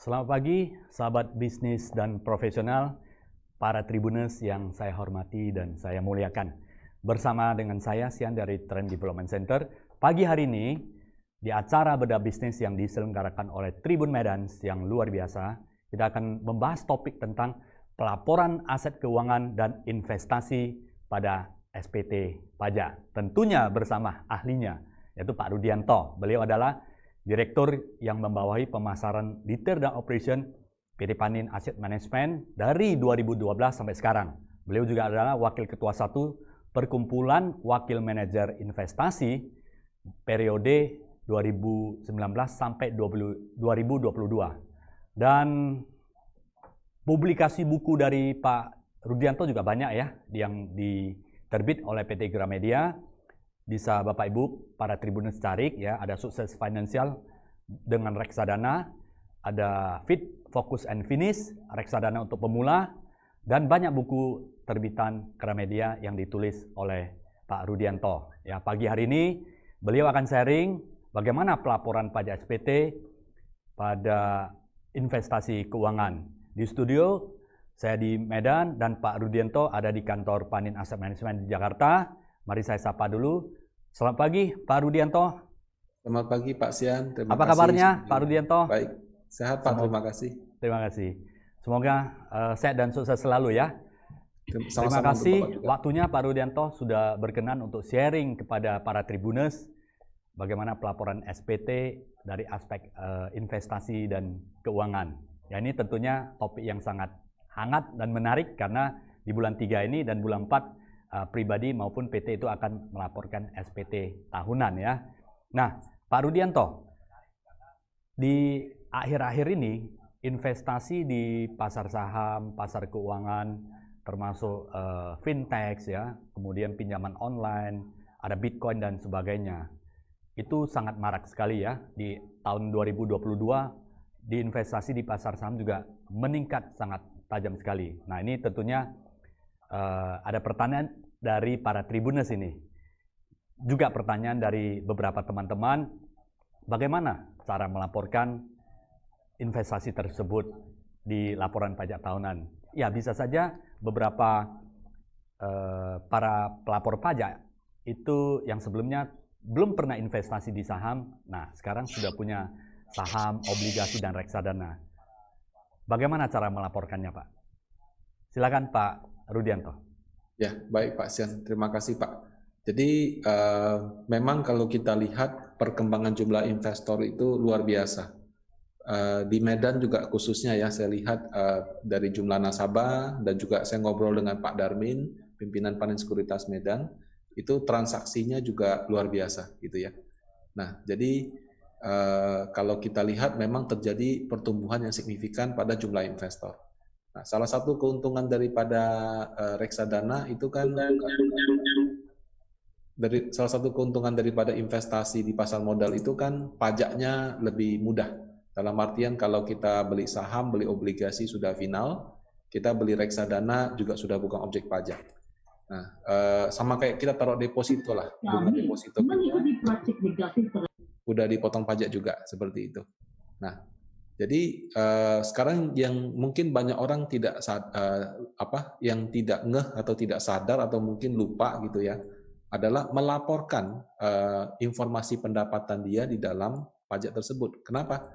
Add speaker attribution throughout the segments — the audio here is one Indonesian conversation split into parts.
Speaker 1: Selamat pagi, sahabat bisnis dan profesional, para tribuners yang saya hormati dan saya muliakan. Bersama dengan saya, Sian dari Trend Development Center, pagi hari ini, di acara Bedah Bisnis yang diselenggarakan oleh Tribun Medan yang luar biasa, kita akan membahas topik tentang pelaporan aset keuangan dan investasi pada SPT pajak. Tentunya bersama ahlinya, yaitu Pak Rudianto. Beliau adalah Direktur yang membawahi pemasaran detail dan operation PT Panin Asset Management dari 2012 sampai sekarang. Beliau juga adalah Wakil Ketua 1 Perkumpulan Wakil Manajer Investasi periode 2019 sampai 2022. Dan publikasi buku dari Pak Rudianto juga banyak ya, yang diterbit oleh PT Gramedia. Bisa Bapak Ibu para tribuners cari ya, ada Sukses Finansial dengan reksadana, ada Fit, Focus and Finish, reksadana untuk pemula, dan banyak buku terbitan Gramedia yang ditulis oleh Pak Rudianto. Ya, pagi hari ini beliau akan sharing bagaimana pelaporan pajak SPT pada investasi keuangan. Di studio saya di Medan dan Pak Rudianto ada di kantor Panin Asset Management di Jakarta. Mari saya sapa dulu. Selamat pagi, Pak Rudianto.
Speaker 2: Selamat pagi, Pak Sian.
Speaker 1: Terima kasih. Apa kabarnya, Pak Rudianto?
Speaker 2: Baik, sehat Pak. Terima kasih.
Speaker 1: Terima kasih. Semoga sehat dan sukses selalu ya. Terima kasih waktunya Pak Rudianto sudah berkenan untuk sharing kepada para tribuners bagaimana pelaporan SPT dari aspek investasi dan keuangan. Ya, ini tentunya topik yang sangat hangat dan menarik karena di bulan 3 ini dan bulan 4 pribadi maupun PT itu akan melaporkan SPT tahunan ya. Nah, Pak Rudianto, di akhir-akhir ini investasi di pasar saham, pasar keuangan, termasuk fintech ya, kemudian pinjaman online, ada Bitcoin dan sebagainya. Itu sangat marak sekali ya. Di tahun 2022 di investasi di pasar saham juga meningkat sangat tajam sekali. Nah, ini tentunya ada pertanyaan dari para tribuners ini. Juga pertanyaan dari beberapa teman-teman, bagaimana cara melaporkan investasi tersebut di laporan pajak tahunan? Ya, bisa saja beberapa para pelapor pajak itu yang sebelumnya belum pernah investasi di saham, nah sekarang sudah punya saham, obligasi, dan reksadana. Bagaimana cara melaporkannya, Pak? Silakan Pak Rudianto.
Speaker 2: Ya, baik Pak Sian. Terima kasih Pak. Jadi memang kalau kita lihat perkembangan jumlah investor itu luar biasa. Di Medan juga khususnya ya, saya lihat dari jumlah nasabah dan juga saya ngobrol dengan Pak Darmin, pimpinan Panin Sekuritas Medan, itu transaksinya juga luar biasa gitu ya. Nah, jadi kalau kita lihat memang terjadi pertumbuhan yang signifikan pada jumlah investor. Nah, salah satu keuntungan daripada reksadana itu kan salah satu keuntungan daripada investasi di pasar modal itu kan pajaknya lebih mudah. Dalam artian kalau kita beli saham, beli obligasi sudah final, kita beli reksadana juga sudah bukan objek pajak. Nah, sama kayak kita taruh deposito lah, bunga deposito kita udah dipotong pajak juga seperti itu. Nah, jadi sekarang yang mungkin banyak orang tidak yang tidak ngeh atau tidak sadar atau mungkin lupa gitu ya, adalah melaporkan informasi pendapatan dia di dalam pajak tersebut. Kenapa?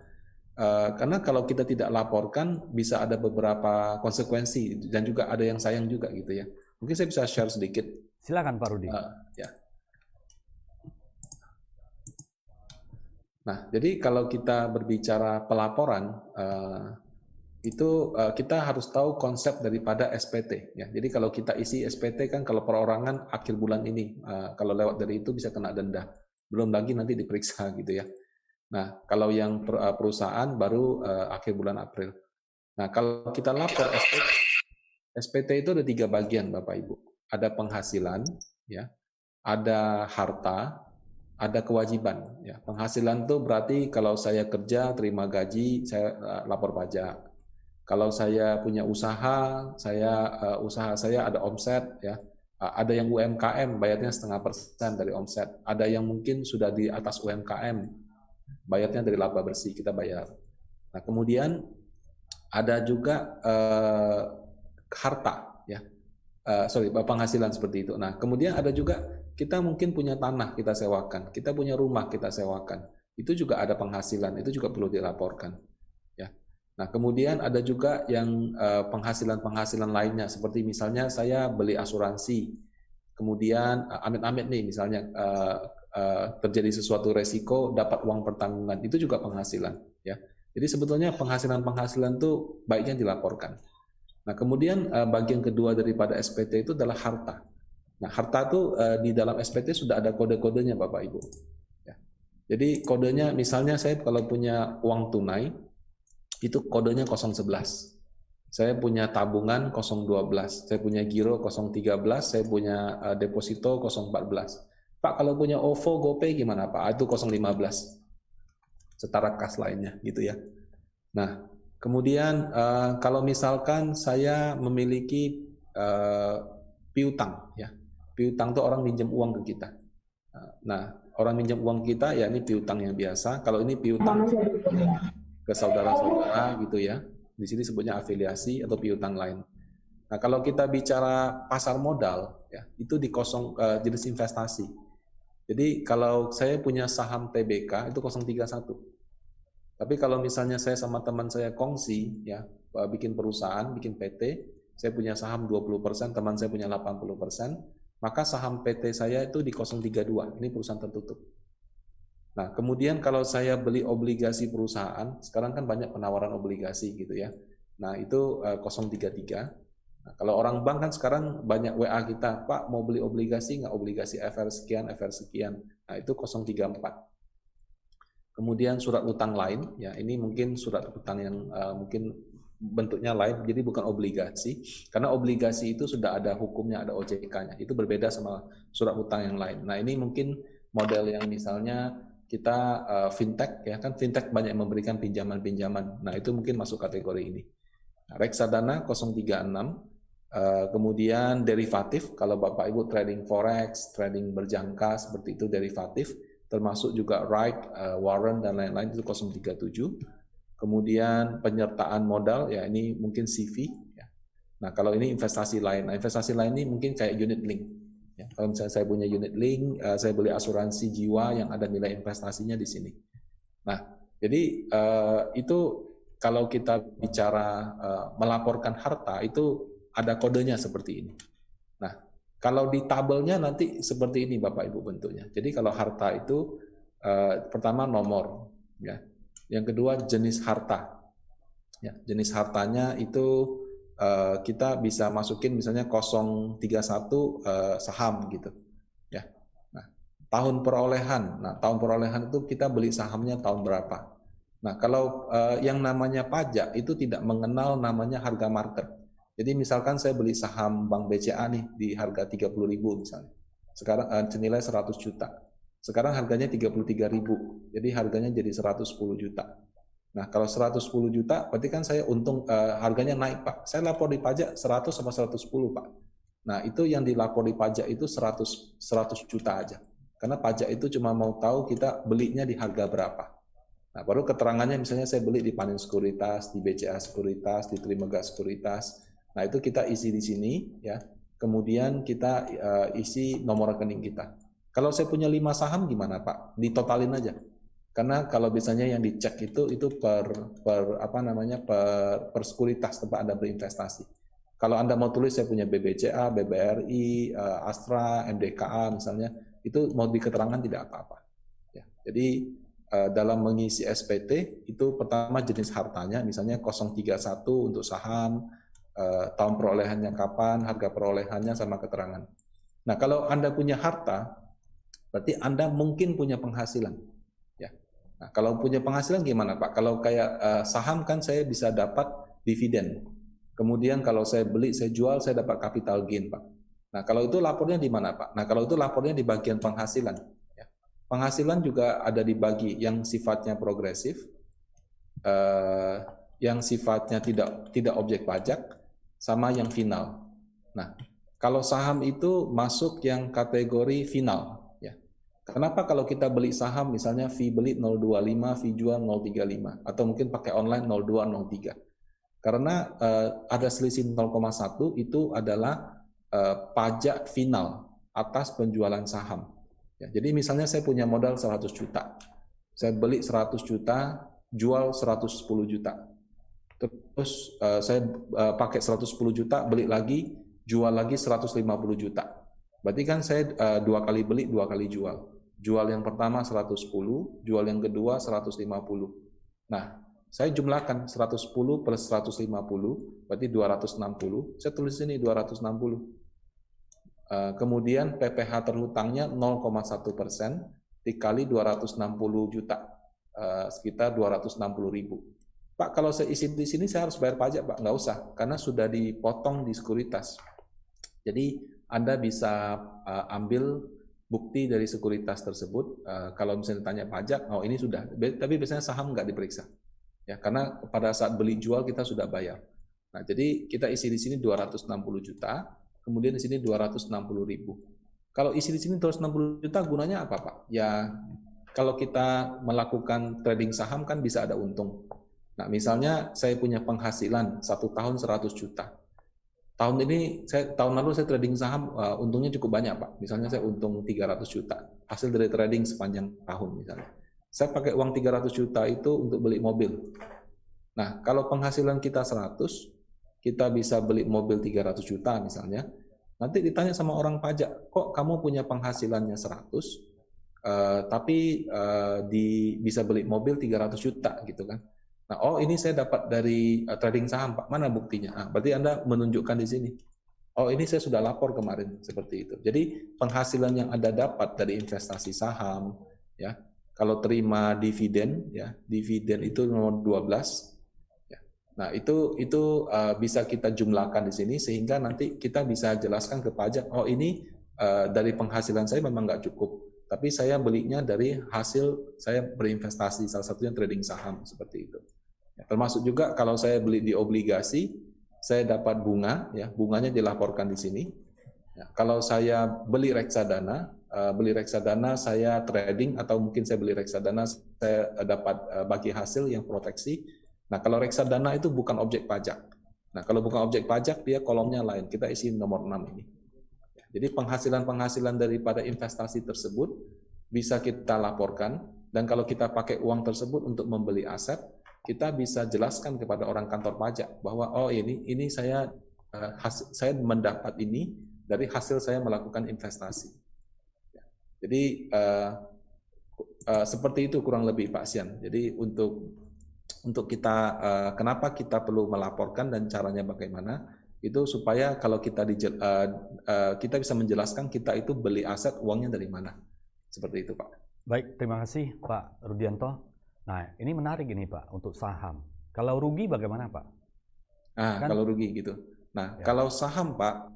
Speaker 2: Karena kalau kita tidak laporkan bisa ada beberapa konsekuensi dan juga ada yang sayang juga gitu ya. Mungkin saya bisa share sedikit.
Speaker 1: Silakan Pak Rudi.
Speaker 2: Ya. Nah, jadi kalau kita berbicara pelaporan, itu kita harus tahu konsep daripada SPT. Ya. Jadi kalau kita isi SPT kan kalau perorangan akhir bulan ini, kalau lewat dari itu bisa kena denda. Belum lagi nanti diperiksa gitu ya. Nah, kalau yang perusahaan baru akhir bulan April. Nah, kalau kita lapor SPT itu ada 3 bagian Bapak Ibu. Ada penghasilan, ya, ada harta, ada kewajiban. Ya, penghasilan itu berarti kalau saya kerja terima gaji, saya lapor pajak. Kalau saya punya usaha, usaha saya ada omset, ya, ada yang UMKM bayarnya 0,5% dari omset. Ada yang mungkin sudah di atas UMKM, bayarnya dari laba bersih kita bayar. Nah kemudian ada juga harta, ya, penghasilan seperti itu. Nah, kemudian ada juga kita mungkin punya tanah kita sewakan, kita punya rumah kita sewakan, itu juga ada penghasilan, itu juga perlu dilaporkan. Ya. Nah, kemudian ada juga yang penghasilan-penghasilan lainnya, seperti misalnya saya beli asuransi, kemudian amit-amit nih misalnya terjadi sesuatu resiko, dapat uang pertanggungan, itu juga penghasilan. Ya. Jadi sebetulnya penghasilan-penghasilan itu baiknya dilaporkan. Nah, kemudian bagian kedua daripada SPT itu adalah harta. Nah, harta itu di dalam SPT sudah ada kode-kodenya Bapak Ibu. Ya. Jadi kodenya misalnya saya kalau punya uang tunai, itu kodenya 011. Saya punya tabungan 012, saya punya giro 013, saya punya deposito 014. Pak, kalau punya OVO, GoPay gimana Pak? Itu 015. Setara kas lainnya gitu ya. Nah, kemudian kalau misalkan saya memiliki piutang, ya, piutang itu orang minjem uang ke kita. Nah, orang minjem uang kita ya ini piutang yang biasa. Kalau ini piutang ke saudara-saudara gitu ya, di sini sebutnya afiliasi atau piutang lain. Nah, kalau kita bicara pasar modal, ya itu di jenis investasi. Jadi kalau saya punya saham TBK itu 031. Tapi kalau misalnya saya sama teman saya kongsi, ya bikin perusahaan, bikin PT, saya punya saham 20%, teman saya punya 80%, maka saham PT saya itu di 032, ini perusahaan tertutup. Nah, kemudian kalau saya beli obligasi perusahaan, sekarang kan banyak penawaran obligasi gitu ya. Nah, itu 033. Nah, kalau orang bank kan sekarang banyak WA kita, Pak mau beli obligasi nggak, obligasi FR sekian, FR sekian. Nah, itu 034. Kemudian surat utang lain, ya ini mungkin surat utang yang mungkin bentuknya lain, jadi bukan obligasi, karena obligasi itu sudah ada hukumnya, ada OJK-nya, itu berbeda sama surat utang yang lain. Nah ini mungkin model yang misalnya kita fintech, ya kan fintech banyak memberikan pinjaman-pinjaman, nah itu mungkin masuk kategori ini. Nah, reksadana 036, kemudian derivatif, kalau Bapak Ibu trading forex, trading berjangka seperti itu derivatif, termasuk juga right, warrant dan lain-lain itu 037. Kemudian penyertaan modal, ya ini mungkin CV. Ya. Nah kalau ini investasi lain, nah investasi lain ini mungkin kayak unit link. Ya. Kalau misalnya saya punya unit link, saya beli asuransi jiwa yang ada nilai investasinya di sini. Nah jadi itu kalau kita bicara melaporkan harta itu ada kodenya seperti ini. Nah kalau di tabelnya nanti seperti ini Bapak Ibu bentuknya. Jadi kalau harta itu pertama nomor, ya. Yang kedua jenis harta. Ya, jenis hartanya itu kita bisa masukin misalnya 031 saham gitu. Ya. Nah, tahun perolehan. Nah, tahun perolehan itu kita beli sahamnya tahun berapa. Nah, kalau yang namanya pajak itu tidak mengenal namanya harga market. Jadi misalkan saya beli saham Bank BCA nih di harga 30.000 misalnya. Sekarang senilai 100 juta. Sekarang harganya 33.000. Jadi harganya jadi 110 juta. Nah, kalau 110 juta berarti kan saya untung harganya naik, Pak. Saya lapor di pajak 100 sama 110, Pak. Nah, itu yang dilapor di pajak itu 100 juta aja. Karena pajak itu cuma mau tahu kita belinya di harga berapa. Nah, baru keterangannya misalnya saya beli di Panin Sekuritas, di BCA Sekuritas, di Trimegah Sekuritas. Nah, itu kita isi di sini ya. Kemudian kita isi nomor rekening kita. Kalau saya punya 5 saham gimana Pak? Ditotalin aja. Karena kalau biasanya yang dicek itu per sekuritas tempat Anda berinvestasi. Kalau Anda mau tulis saya punya BBCA, BBRI, Astra, MDKA misalnya, itu mau di keterangan tidak apa-apa. Ya, jadi dalam mengisi SPT itu pertama jenis hartanya, misalnya 031 untuk saham, tahun perolehannya kapan, harga perolehannya sama keterangan. Nah kalau Anda punya harta, berarti Anda mungkin punya penghasilan. Ya. Nah, kalau punya penghasilan gimana Pak? Kalau kayak saham kan saya bisa dapat dividen. Kemudian kalau saya beli, saya jual, saya dapat capital gain Pak. Nah kalau itu lapornya di mana Pak? Nah kalau itu lapornya di bagian penghasilan. Ya. Penghasilan juga ada dibagi yang sifatnya progresif, yang sifatnya tidak objek pajak, sama yang final. Nah kalau saham itu masuk yang kategori final. Kenapa kalau kita beli saham misalnya fee beli 025, fee jual 035 atau mungkin pakai online 0203. Karena ada selisih 0,1 itu adalah pajak final atas penjualan saham. Ya, jadi misalnya saya punya modal 100 juta. Saya beli 100 juta, jual 110 juta. Terus saya pakai 110 juta, beli lagi, jual lagi 150 juta. Berarti kan saya 2 kali beli, 2 kali jual. Jual yang pertama 110, jual yang kedua 150. Nah, saya jumlahkan 110 plus 150, berarti 260. Saya tulis sini 260. Kemudian PPh terhutangnya 0,1% dikali 260 juta, sekitar 260.000. Pak, kalau saya isi di sini saya harus bayar pajak, Pak? Nggak usah, karena sudah dipotong di sekuritas. Jadi Anda bisa ambil bukti dari sekuritas tersebut. Kalau misalnya ditanya pajak, oh ini sudah. Tapi biasanya saham nggak diperiksa. Ya, karena pada saat beli jual kita sudah bayar. Nah, jadi kita isi di sini 260 juta, kemudian di sini 260.000. Kalau isi di sini 260 juta gunanya apa, Pak? Ya, kalau kita melakukan trading saham kan bisa ada untung. Nah, misalnya saya punya penghasilan 1 tahun 100 juta. Tahun lalu saya trading saham, untungnya cukup banyak, Pak. Misalnya saya untung 300 juta, hasil dari trading sepanjang tahun misalnya. Saya pakai uang 300 juta itu untuk beli mobil. Nah, kalau penghasilan kita 100, kita bisa beli mobil 300 juta misalnya. Nanti ditanya sama orang pajak, kok kamu punya penghasilannya 100, tapi bisa beli mobil 300 juta gitu kan. Nah, oh ini saya dapat dari trading saham, Pak. Mana buktinya? Nah, berarti Anda menunjukkan di sini. Oh, ini saya sudah lapor kemarin seperti itu. Jadi penghasilan yang Anda dapat dari investasi saham, ya, kalau terima dividen, ya, dividen itu nomor 12. Ya. Nah, itu bisa kita jumlahkan di sini sehingga nanti kita bisa jelaskan ke pajak. Oh, ini dari penghasilan saya memang nggak cukup, tapi saya belinya dari hasil saya berinvestasi, salah satunya trading saham seperti itu. Ya, termasuk juga kalau saya beli di obligasi, saya dapat bunga, ya, bunganya dilaporkan di sini. Ya, kalau saya beli reksadana saya trading atau mungkin saya beli reksadana saya dapat bagi hasil yang proteksi. Nah, kalau reksadana itu bukan objek pajak. Nah, kalau bukan objek pajak dia kolomnya lain. Kita isi nomor 6 ini. Jadi penghasilan daripada investasi tersebut bisa kita laporkan, dan kalau kita pakai uang tersebut untuk membeli aset, kita bisa jelaskan kepada orang kantor pajak bahwa oh ini saya mendapat ini dari hasil saya melakukan investasi. Jadi seperti itu kurang lebih, Pak Sian. Jadi untuk kita kenapa kita perlu melaporkan dan caranya bagaimana, itu supaya kalau kita kita bisa menjelaskan kita itu beli aset uangnya dari mana. Seperti itu, Pak.
Speaker 1: Baik, terima kasih Pak Rudianto. Nah, ini menarik ini Pak untuk saham. Kalau rugi bagaimana Pak?
Speaker 2: Nah, kan, kalau rugi gitu. Nah, ya. Kalau saham Pak,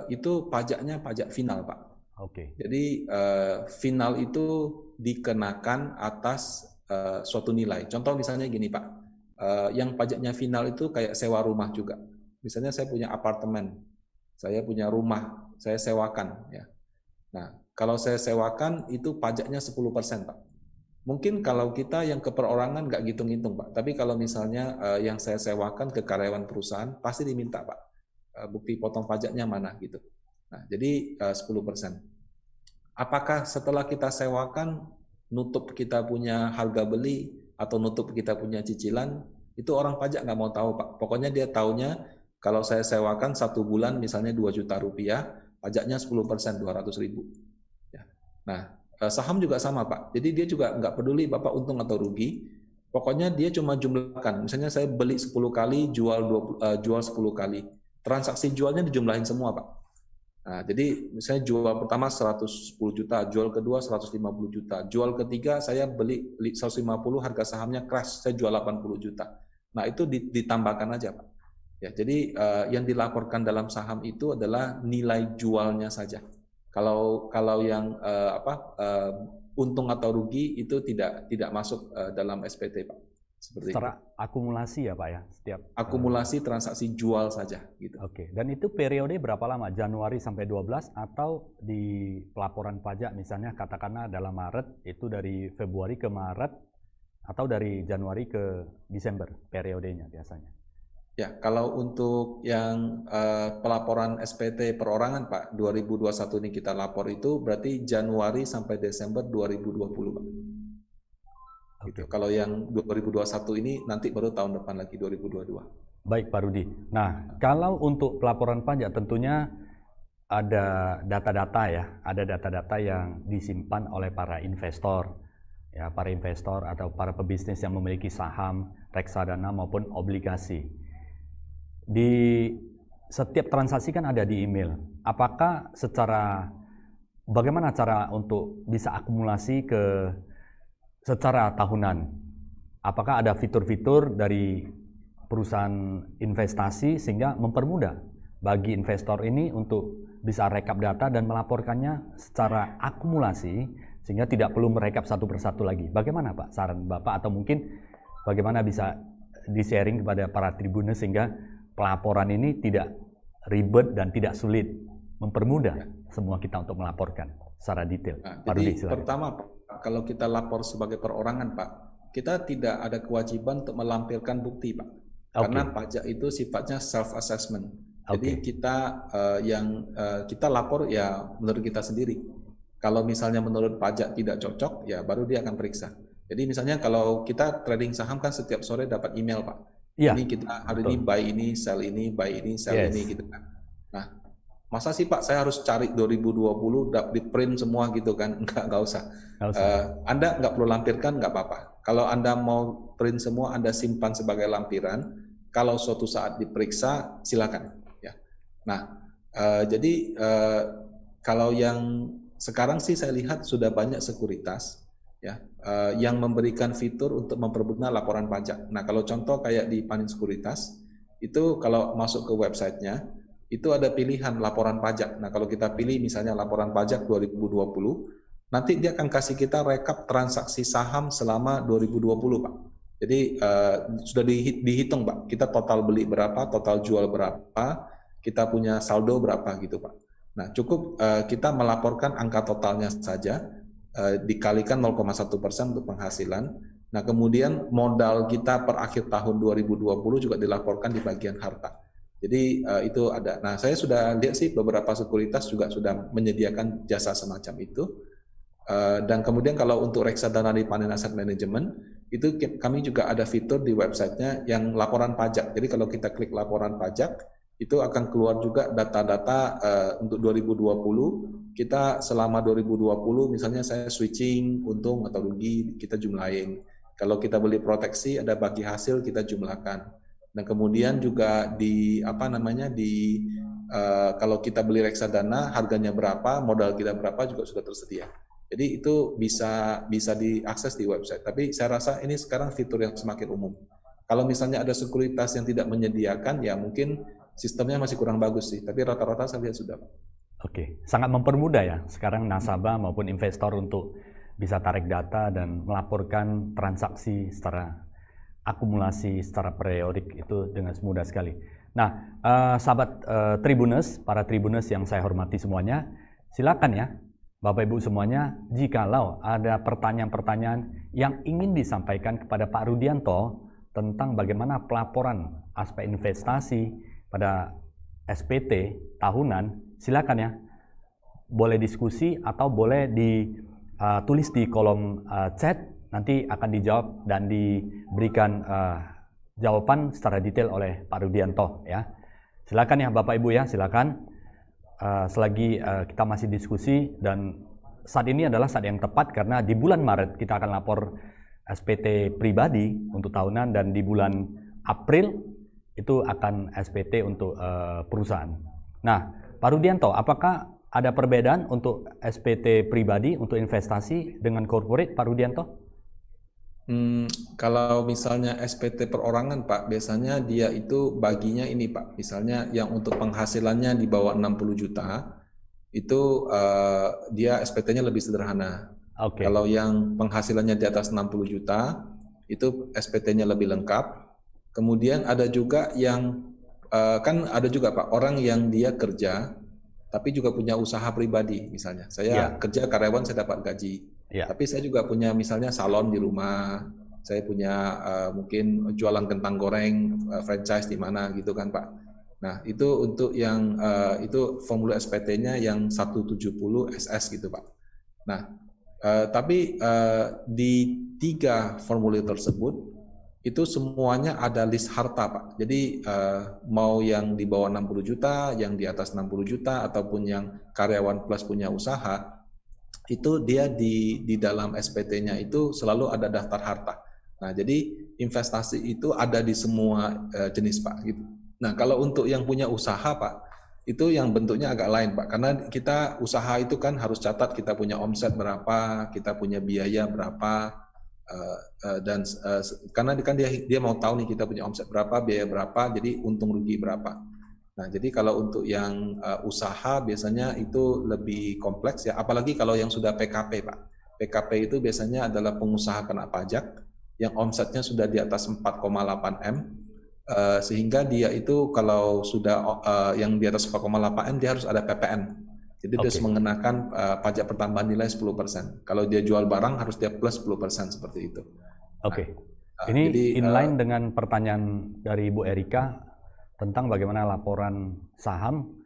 Speaker 2: itu pajaknya pajak final Pak.
Speaker 1: Oke.
Speaker 2: Jadi final itu dikenakan atas suatu nilai. Contoh misalnya gini Pak, yang pajaknya final itu kayak sewa rumah juga. Misalnya saya punya apartemen, saya punya rumah, saya sewakan. Ya. Nah, kalau saya sewakan itu pajaknya 10% Pak. Mungkin kalau kita yang ke perorangan nggak ngitung-ngitung Pak, tapi kalau misalnya yang saya sewakan ke karyawan perusahaan pasti diminta Pak, bukti potong pajaknya mana gitu. Nah, jadi 10%. Apakah setelah kita sewakan nutup kita punya harga beli atau nutup kita punya cicilan, itu orang pajak nggak mau tahu Pak. Pokoknya dia taunya kalau saya sewakan 1 bulan misalnya 2 juta rupiah, pajaknya 10%, 200.000. Ya. Nah, saham juga sama Pak, jadi dia juga nggak peduli Bapak untung atau rugi, pokoknya dia cuma jumlahkan, misalnya saya beli 10 kali, jual 10 kali, transaksi jualnya dijumlahin semua Pak. Nah, jadi misalnya jual pertama 110 juta, jual kedua 150 juta, jual ketiga saya beli 150, harga sahamnya crash, saya jual 80 juta. Nah, itu ditambahkan aja Pak. Ya, jadi yang dilaporkan dalam saham itu adalah nilai jualnya saja. Kalau yang untung atau rugi itu tidak masuk dalam SPT Pak. Seperti
Speaker 1: secara itu. Akumulasi ya Pak ya, setiap
Speaker 2: akumulasi transaksi jual saja gitu.
Speaker 1: Oke. Dan itu periode berapa lama? Januari sampai 12 atau di pelaporan pajak misalnya katakanlah dalam Maret itu dari Februari ke Maret atau dari Januari ke Desember periodenya biasanya?
Speaker 2: Ya, kalau untuk yang pelaporan SPT perorangan Pak, 2021 ini kita lapor itu berarti Januari sampai Desember 2020 Pak. Gitu. Kalau yang 2021 ini nanti baru tahun depan lagi 2022.
Speaker 1: Baik Pak Rudi. Nah, kalau untuk pelaporan pajak tentunya ada data-data ya, ada data-data yang disimpan oleh para investor, ya para investor atau para pebisnis yang memiliki saham, reksadana maupun obligasi. Di setiap transaksi kan ada di email. Apakah bagaimana cara untuk bisa akumulasi secara tahunan? Apakah ada fitur-fitur dari perusahaan investasi sehingga mempermudah bagi investor ini untuk bisa rekap data dan melaporkannya secara akumulasi sehingga tidak perlu merekap satu persatu lagi. Bagaimana Pak saran Bapak, atau mungkin bagaimana bisa di-sharing kepada para tribuners sehingga pelaporan ini tidak ribet dan tidak sulit, mempermudah semua kita untuk melaporkan secara detail.
Speaker 2: Nah,
Speaker 1: Pak
Speaker 2: jadi
Speaker 1: Rudi, silakan.
Speaker 2: pertama Pak, kalau kita lapor sebagai perorangan Pak, kita tidak ada kewajiban untuk melampirkan bukti Pak. Karena pajak itu sifatnya self-assessment. Jadi kita kita lapor ya menurut kita sendiri. Kalau misalnya menurut pajak tidak cocok, ya baru dia akan periksa. Jadi misalnya kalau kita trading saham kan setiap sore dapat email Pak.
Speaker 1: Ya,
Speaker 2: ini kita hari ini buy ini, sell ini, buy ini, sell ini gitu kan. Nah, masa sih Pak saya harus cari 2020 di print semua gitu kan? Enggak usah. Anda nggak perlu lampirkan, nggak apa-apa. Kalau Anda mau print semua, Anda simpan sebagai lampiran. Kalau suatu saat diperiksa, silakan. Ya. Nah, jadi kalau yang sekarang sih saya lihat sudah banyak sekuritas ya yang memberikan fitur untuk mempermudah laporan pajak. Nah, kalau contoh kayak di Panin Sekuritas itu kalau masuk ke websitenya itu ada pilihan laporan pajak. Nah, kalau kita pilih misalnya laporan pajak 2020, nanti dia akan kasih kita rekap transaksi saham selama 2020, Pak. Jadi sudah dihitung, Pak. Kita total beli berapa, total jual berapa, kita punya saldo berapa gitu, Pak. Nah, cukup kita melaporkan angka totalnya saja, dikalikan 0,1% untuk penghasilan. Nah, kemudian modal kita per akhir tahun 2020 juga dilaporkan di bagian harta. Jadi itu ada. Nah, saya sudah lihat sih beberapa sekuritas juga sudah menyediakan jasa semacam itu. Dan kemudian kalau untuk reksadana di Panin Asset Management, itu kami juga ada fitur di websitenya yang laporan pajak. Jadi kalau kita klik laporan pajak, itu akan keluar juga data-data untuk 2020. Kita selama 2020, misalnya saya switching, untung atau rugi, kita jumlahin. Kalau kita beli proteksi, ada bagi hasil, kita jumlahkan. Dan kemudian juga kalau kita beli reksadana, harganya berapa, modal kita berapa juga sudah tersedia. Jadi itu bisa diakses di website. Tapi saya rasa ini sekarang fitur yang semakin umum. Kalau misalnya ada sekuritas yang tidak menyediakan, ya mungkin sistemnya masih kurang bagus sih. Tapi rata-rata saya lihat sudah.
Speaker 1: Oke, sangat mempermudah ya sekarang nasabah maupun investor untuk bisa tarik data dan melaporkan transaksi secara akumulasi secara periodik itu dengan mudah sekali. Nah, sahabat Tribuners, para Tribuners yang saya hormati semuanya, silakan ya Bapak Ibu semuanya, jikalau ada pertanyaan-pertanyaan yang ingin disampaikan kepada Pak Rudianto tentang bagaimana pelaporan aspek investasi pada SPT tahunan, silakan ya. Boleh diskusi atau boleh ditulis di kolom chat, nanti akan dijawab dan diberikan jawaban secara detail oleh Pak Rudianto ya. Silakan ya Bapak Ibu ya, silakan. Selagi kita masih diskusi, dan saat ini adalah saat yang tepat karena di bulan Maret kita akan lapor SPT pribadi untuk tahunan, dan di bulan April itu akan SPT untuk perusahaan. Nah, Pak Rudianto, apakah ada perbedaan untuk SPT pribadi untuk investasi dengan corporate, Pak Rudianto?
Speaker 2: Kalau misalnya SPT perorangan Pak, biasanya dia itu baginya ini Pak, misalnya yang untuk penghasilannya di bawah 60 juta, itu dia SPT-nya lebih sederhana. Kalau yang penghasilannya di atas 60 juta, itu SPT-nya lebih lengkap. Kemudian ada juga yang, kan ada juga Pak, orang yang dia kerja, tapi juga punya usaha pribadi misalnya. Saya kerja karyawan, saya dapat gaji. Tapi saya juga punya misalnya salon di rumah, Saya punya mungkin jualan kentang goreng, franchise di mana gitu kan Pak. Nah itu untuk yang itu formulir SPT-nya yang 170 SS gitu Pak. Nah tapi di 3 formulir tersebut itu semuanya ada list harta Pak. Jadi mau yang di bawah 60 juta, yang di atas 60 juta, ataupun yang karyawan plus punya usaha, itu dia di dalam SPT-nya itu selalu ada daftar harta. Nah, jadi investasi itu ada di semua jenis Pak. Gitu. Nah, kalau untuk yang punya usaha Pak, itu yang bentuknya agak lain Pak. Karena kita usaha itu kan harus catat kita punya omset berapa, kita punya biaya berapa, dan karena kan dia mau tahu nih kita punya omset berapa, biaya berapa, jadi untung rugi berapa. Nah, jadi kalau untuk yang usaha biasanya itu lebih kompleks ya, apalagi kalau yang sudah PKP Pak. PKP itu biasanya adalah pengusaha kena pajak yang omsetnya sudah di atas 4,8 M, sehingga dia itu kalau sudah yang di atas 4,8 M dia harus ada PPN. Jadi dia harus mengenakan pajak pertambahan nilai 10%. Kalau dia jual barang harus dia plus 10% seperti itu.
Speaker 1: Oke. Ini jadi, inline dengan pertanyaan dari Bu Erika tentang bagaimana laporan saham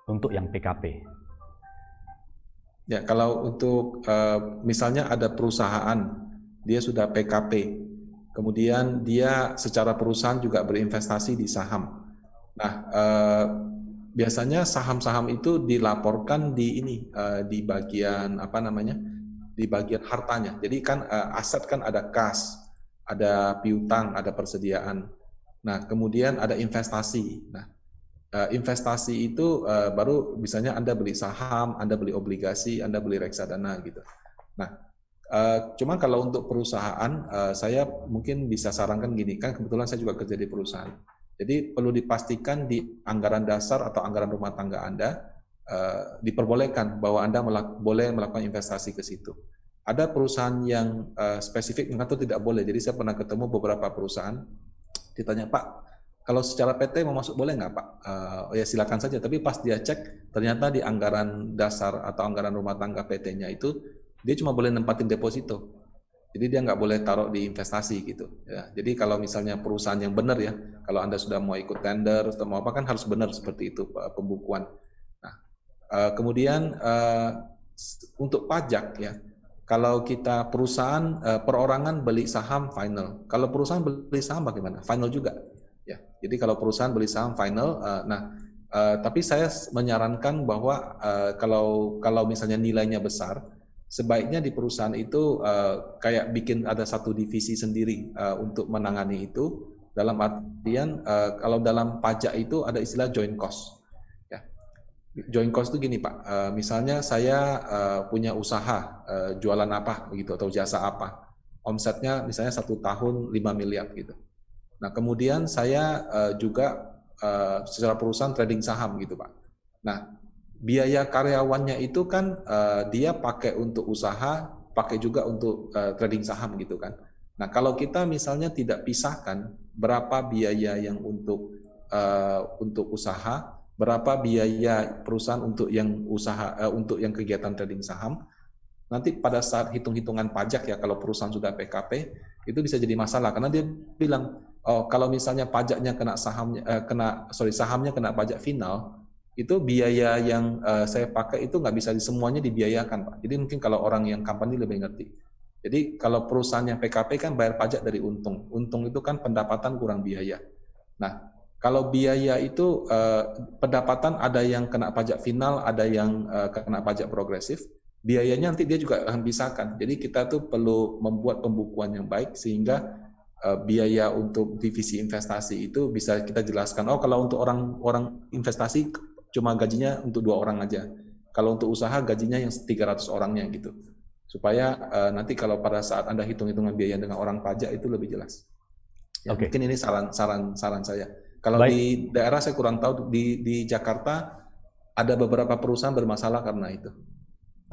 Speaker 1: untuk yang PKP.
Speaker 2: Ya, kalau untuk misalnya ada perusahaan, dia sudah PKP, kemudian dia secara perusahaan juga berinvestasi di saham. Nah, biasanya saham-saham itu dilaporkan di ini di bagian apa namanya, di bagian hartanya. Jadi kan aset kan ada kas, ada piutang, ada persediaan. Nah kemudian ada investasi. Nah investasi itu baru misalnya Anda beli saham, Anda beli obligasi, Anda beli reksadana gitu. Nah cuma kalau untuk perusahaan saya mungkin bisa sarankan gini, kan kebetulan saya juga kerja di perusahaan. Jadi perlu dipastikan di anggaran dasar atau anggaran rumah tangga Anda diperbolehkan bahwa Anda boleh melakukan investasi ke situ. Ada perusahaan yang spesifik mengatur tidak boleh. Jadi saya pernah ketemu beberapa perusahaan, ditanya Pak, kalau secara PT mau masuk boleh nggak Pak? Ya silakan saja. Tapi pas dia cek, ternyata di anggaran dasar atau anggaran rumah tangga PT-nya itu dia cuma boleh nempatin deposito. Jadi dia nggak boleh taruh di investasi gitu. Ya, jadi kalau misalnya perusahaan yang benar ya, kalau Anda sudah mau ikut tender atau mau apa kan harus benar seperti itu pembukuan. Nah, kemudian untuk pajak ya, kalau kita perusahaan perorangan beli saham final, kalau perusahaan beli saham bagaimana? Final juga. Ya, jadi kalau perusahaan beli saham final, tapi saya menyarankan bahwa kalau misalnya nilainya besar, sebaiknya di perusahaan itu kayak bikin ada satu divisi sendiri untuk menangani itu. Dalam artian kalau dalam pajak itu ada istilah joint cost. Ya. Joint cost itu gini Pak, misalnya saya punya usaha jualan apa gitu atau jasa apa, omsetnya misalnya 1 tahun 5 miliar gitu. Nah kemudian saya juga secara perusahaan trading saham gitu Pak. Nah biaya karyawannya itu kan dia pakai untuk usaha, pakai juga untuk trading saham gitu kan. Nah kalau kita misalnya tidak pisahkan berapa biaya yang untuk usaha, berapa biaya perusahaan untuk yang usaha untuk yang kegiatan trading saham, nanti pada saat hitung-hitungan pajak ya kalau perusahaan sudah PKP itu bisa jadi masalah karena dia bilang oh kalau misalnya pajaknya kena sahamnya kena pajak final, itu biaya yang saya pakai itu nggak bisa semuanya dibiayakan Pak. Jadi mungkin kalau orang yang company lebih ngerti. Jadi kalau perusahaan yang PKP kan bayar pajak dari untung. Untung itu kan pendapatan kurang biaya. Nah kalau biaya itu pendapatan ada yang kena pajak final, ada yang kena pajak progresif. Biayanya nanti dia juga akan pisahkan. Jadi kita tuh perlu membuat pembukuan yang baik sehingga biaya untuk divisi investasi itu bisa kita jelaskan. Oh kalau untuk orang investasi cuma gajinya untuk 2 orang aja. Kalau untuk usaha gajinya yang 300 orangnya gitu. Supaya nanti kalau pada saat Anda hitung-hitungan biaya dengan orang pajak itu lebih jelas. Ya, mungkin ini saran saya. Kalau di daerah saya kurang tahu, di Jakarta ada beberapa perusahaan bermasalah karena itu.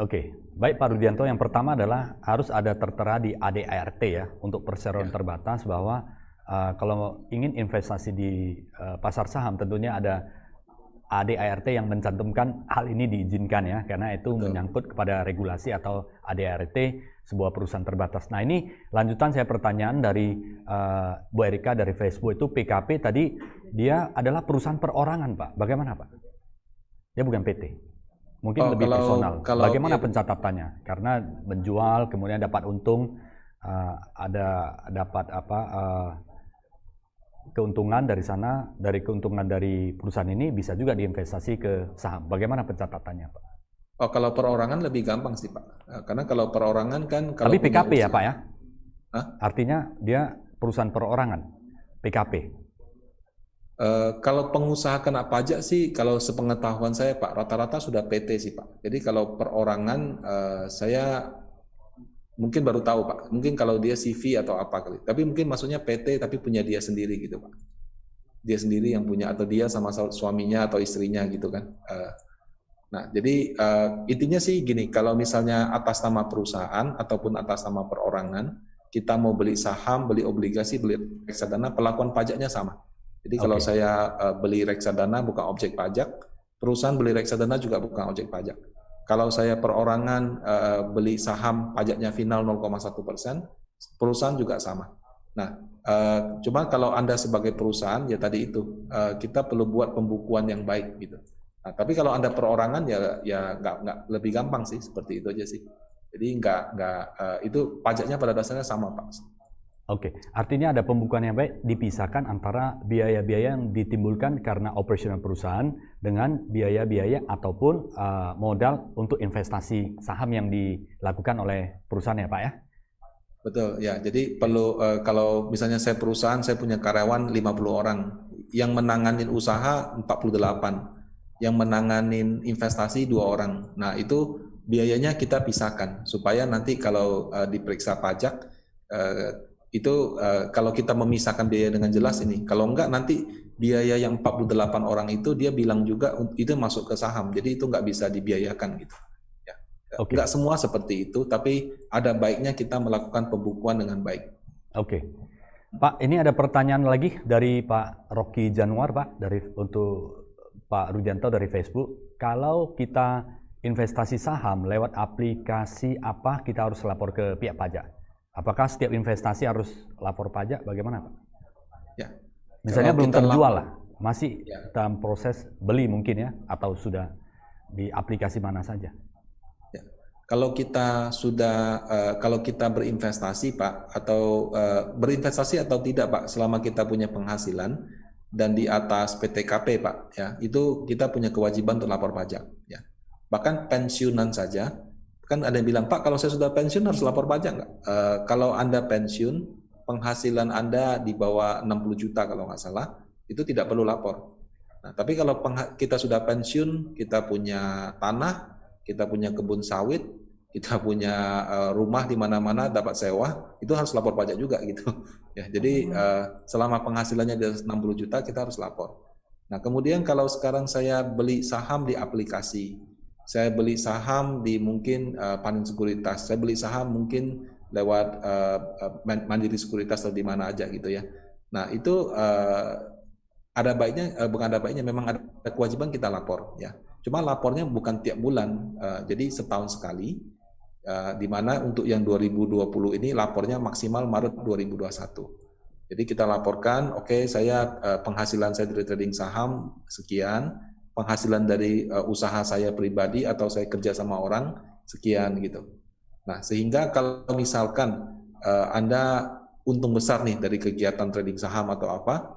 Speaker 1: Oke, baik Pak Rudianto. Yang pertama adalah harus ada tertera di ADART ya untuk perseroan terbatas bahwa kalau ingin investasi di pasar saham tentunya ada ADART yang mencantumkan hal ini diizinkan ya, karena itu
Speaker 2: Betul.
Speaker 1: menyangkut kepada regulasi atau ADART sebuah perusahaan terbatas. Nah ini lanjutan saya pertanyaan dari Bu Erika dari Facebook itu PKP tadi dia adalah perusahaan perorangan Pak, bagaimana Pak? Dia bukan PT, mungkin lebih personal. Bagaimana pencatatannya? Karena menjual kemudian dapat untung, ada dapat keuntungan dari sana, dari keuntungan dari perusahaan ini bisa juga diinvestasi ke saham. Bagaimana pencatatannya, Pak?
Speaker 2: Oh, kalau perorangan lebih gampang sih, Pak. Karena kalau perorangan kan kalau
Speaker 1: tapi PKP ya, Pak ya?
Speaker 2: Hah?
Speaker 1: Artinya dia perusahaan perorangan, PKP.
Speaker 2: Kalau pengusaha kena pajak sih, kalau sepengetahuan saya, Pak, rata-rata sudah PT sih, Pak. Jadi kalau perorangan, saya mungkin baru tahu, Pak. Mungkin kalau dia CV atau apa kali. Tapi mungkin maksudnya PT tapi punya dia sendiri gitu, Pak. Dia sendiri yang punya, atau dia sama suaminya atau istrinya gitu kan. Nah, jadi intinya sih gini, kalau misalnya atas nama perusahaan ataupun atas nama perorangan, kita mau beli saham, beli obligasi, beli reksadana, pelakuan pajaknya sama. Jadi kalau saya beli reksadana bukan objek pajak, perusahaan beli reksadana juga bukan objek pajak. Kalau saya perorangan beli saham, pajaknya final 0,1%, perusahaan juga sama. Nah, cuma kalau Anda sebagai perusahaan, ya tadi itu, kita perlu buat pembukuan yang baik gitu. Nah, tapi kalau Anda perorangan ya nggak lebih gampang sih, seperti itu aja sih. Jadi itu pajaknya pada dasarnya sama, Pak.
Speaker 1: Oke, artinya ada pembukuan yang baik, dipisahkan antara biaya-biaya yang ditimbulkan karena operasional perusahaan dengan biaya-biaya ataupun modal untuk investasi saham yang dilakukan oleh perusahaan ya Pak ya?
Speaker 2: Betul, ya. Jadi perlu, kalau misalnya saya perusahaan, saya punya karyawan 50 orang, yang menanganin usaha 48, yang menanganin investasi 2 orang. Nah itu biayanya kita pisahkan, supaya nanti kalau diperiksa pajak, kalau kita memisahkan biaya dengan jelas ini, kalau enggak nanti biaya yang 48 orang itu dia bilang juga itu masuk ke saham, jadi itu nggak bisa dibiayakan gitu. Ya. Nggak semua seperti itu, tapi ada baiknya kita melakukan pembukuan dengan baik.
Speaker 1: Oke, Pak, ini ada pertanyaan lagi dari Pak Rocky Januar, Pak, untuk Pak Rudianto dari Facebook. Kalau kita investasi saham lewat aplikasi apa kita harus lapor ke pihak pajak? Apakah setiap investasi harus lapor pajak? Bagaimana, Pak?
Speaker 2: Ya.
Speaker 1: Misalnya belum terjual lah, masih dalam proses beli mungkin ya, atau sudah di aplikasi mana saja?
Speaker 2: Ya. Kalau kita kalau kita berinvestasi, Pak, atau berinvestasi atau tidak, Pak, selama kita punya penghasilan dan di atas PTKP, Pak, ya, itu kita punya kewajiban untuk lapor pajak. Ya. Bahkan pensiunan saja. Kan ada yang bilang, Pak, kalau saya sudah pensiun harus lapor pajak nggak? Kalau Anda pensiun, penghasilan Anda di bawah 60 juta kalau nggak salah, itu tidak perlu lapor. Nah, tapi kalau kita sudah pensiun, kita punya tanah, kita punya kebun sawit, kita punya rumah di mana-mana dapat sewa, itu harus lapor pajak juga gitu. Ya, jadi selama penghasilannya di atas 60 juta, kita harus lapor. Nah, kemudian kalau sekarang saya beli saham di aplikasi, saya beli saham di mungkin Panin Sekuritas, saya beli saham mungkin lewat Mandiri Sekuritas atau di mana aja gitu ya. Nah itu ada baiknya, bukan ada baiknya, memang ada kewajiban kita lapor ya. Cuma lapornya bukan tiap bulan, jadi setahun sekali. Di mana untuk yang 2020 ini lapornya maksimal Maret 2021. Jadi kita laporkan, oke, saya penghasilan saya dari trading saham sekian. Penghasilan dari usaha saya pribadi atau saya kerja sama orang sekian gitu. Nah, sehingga kalau misalkan Anda untung besar nih dari kegiatan trading saham atau apa,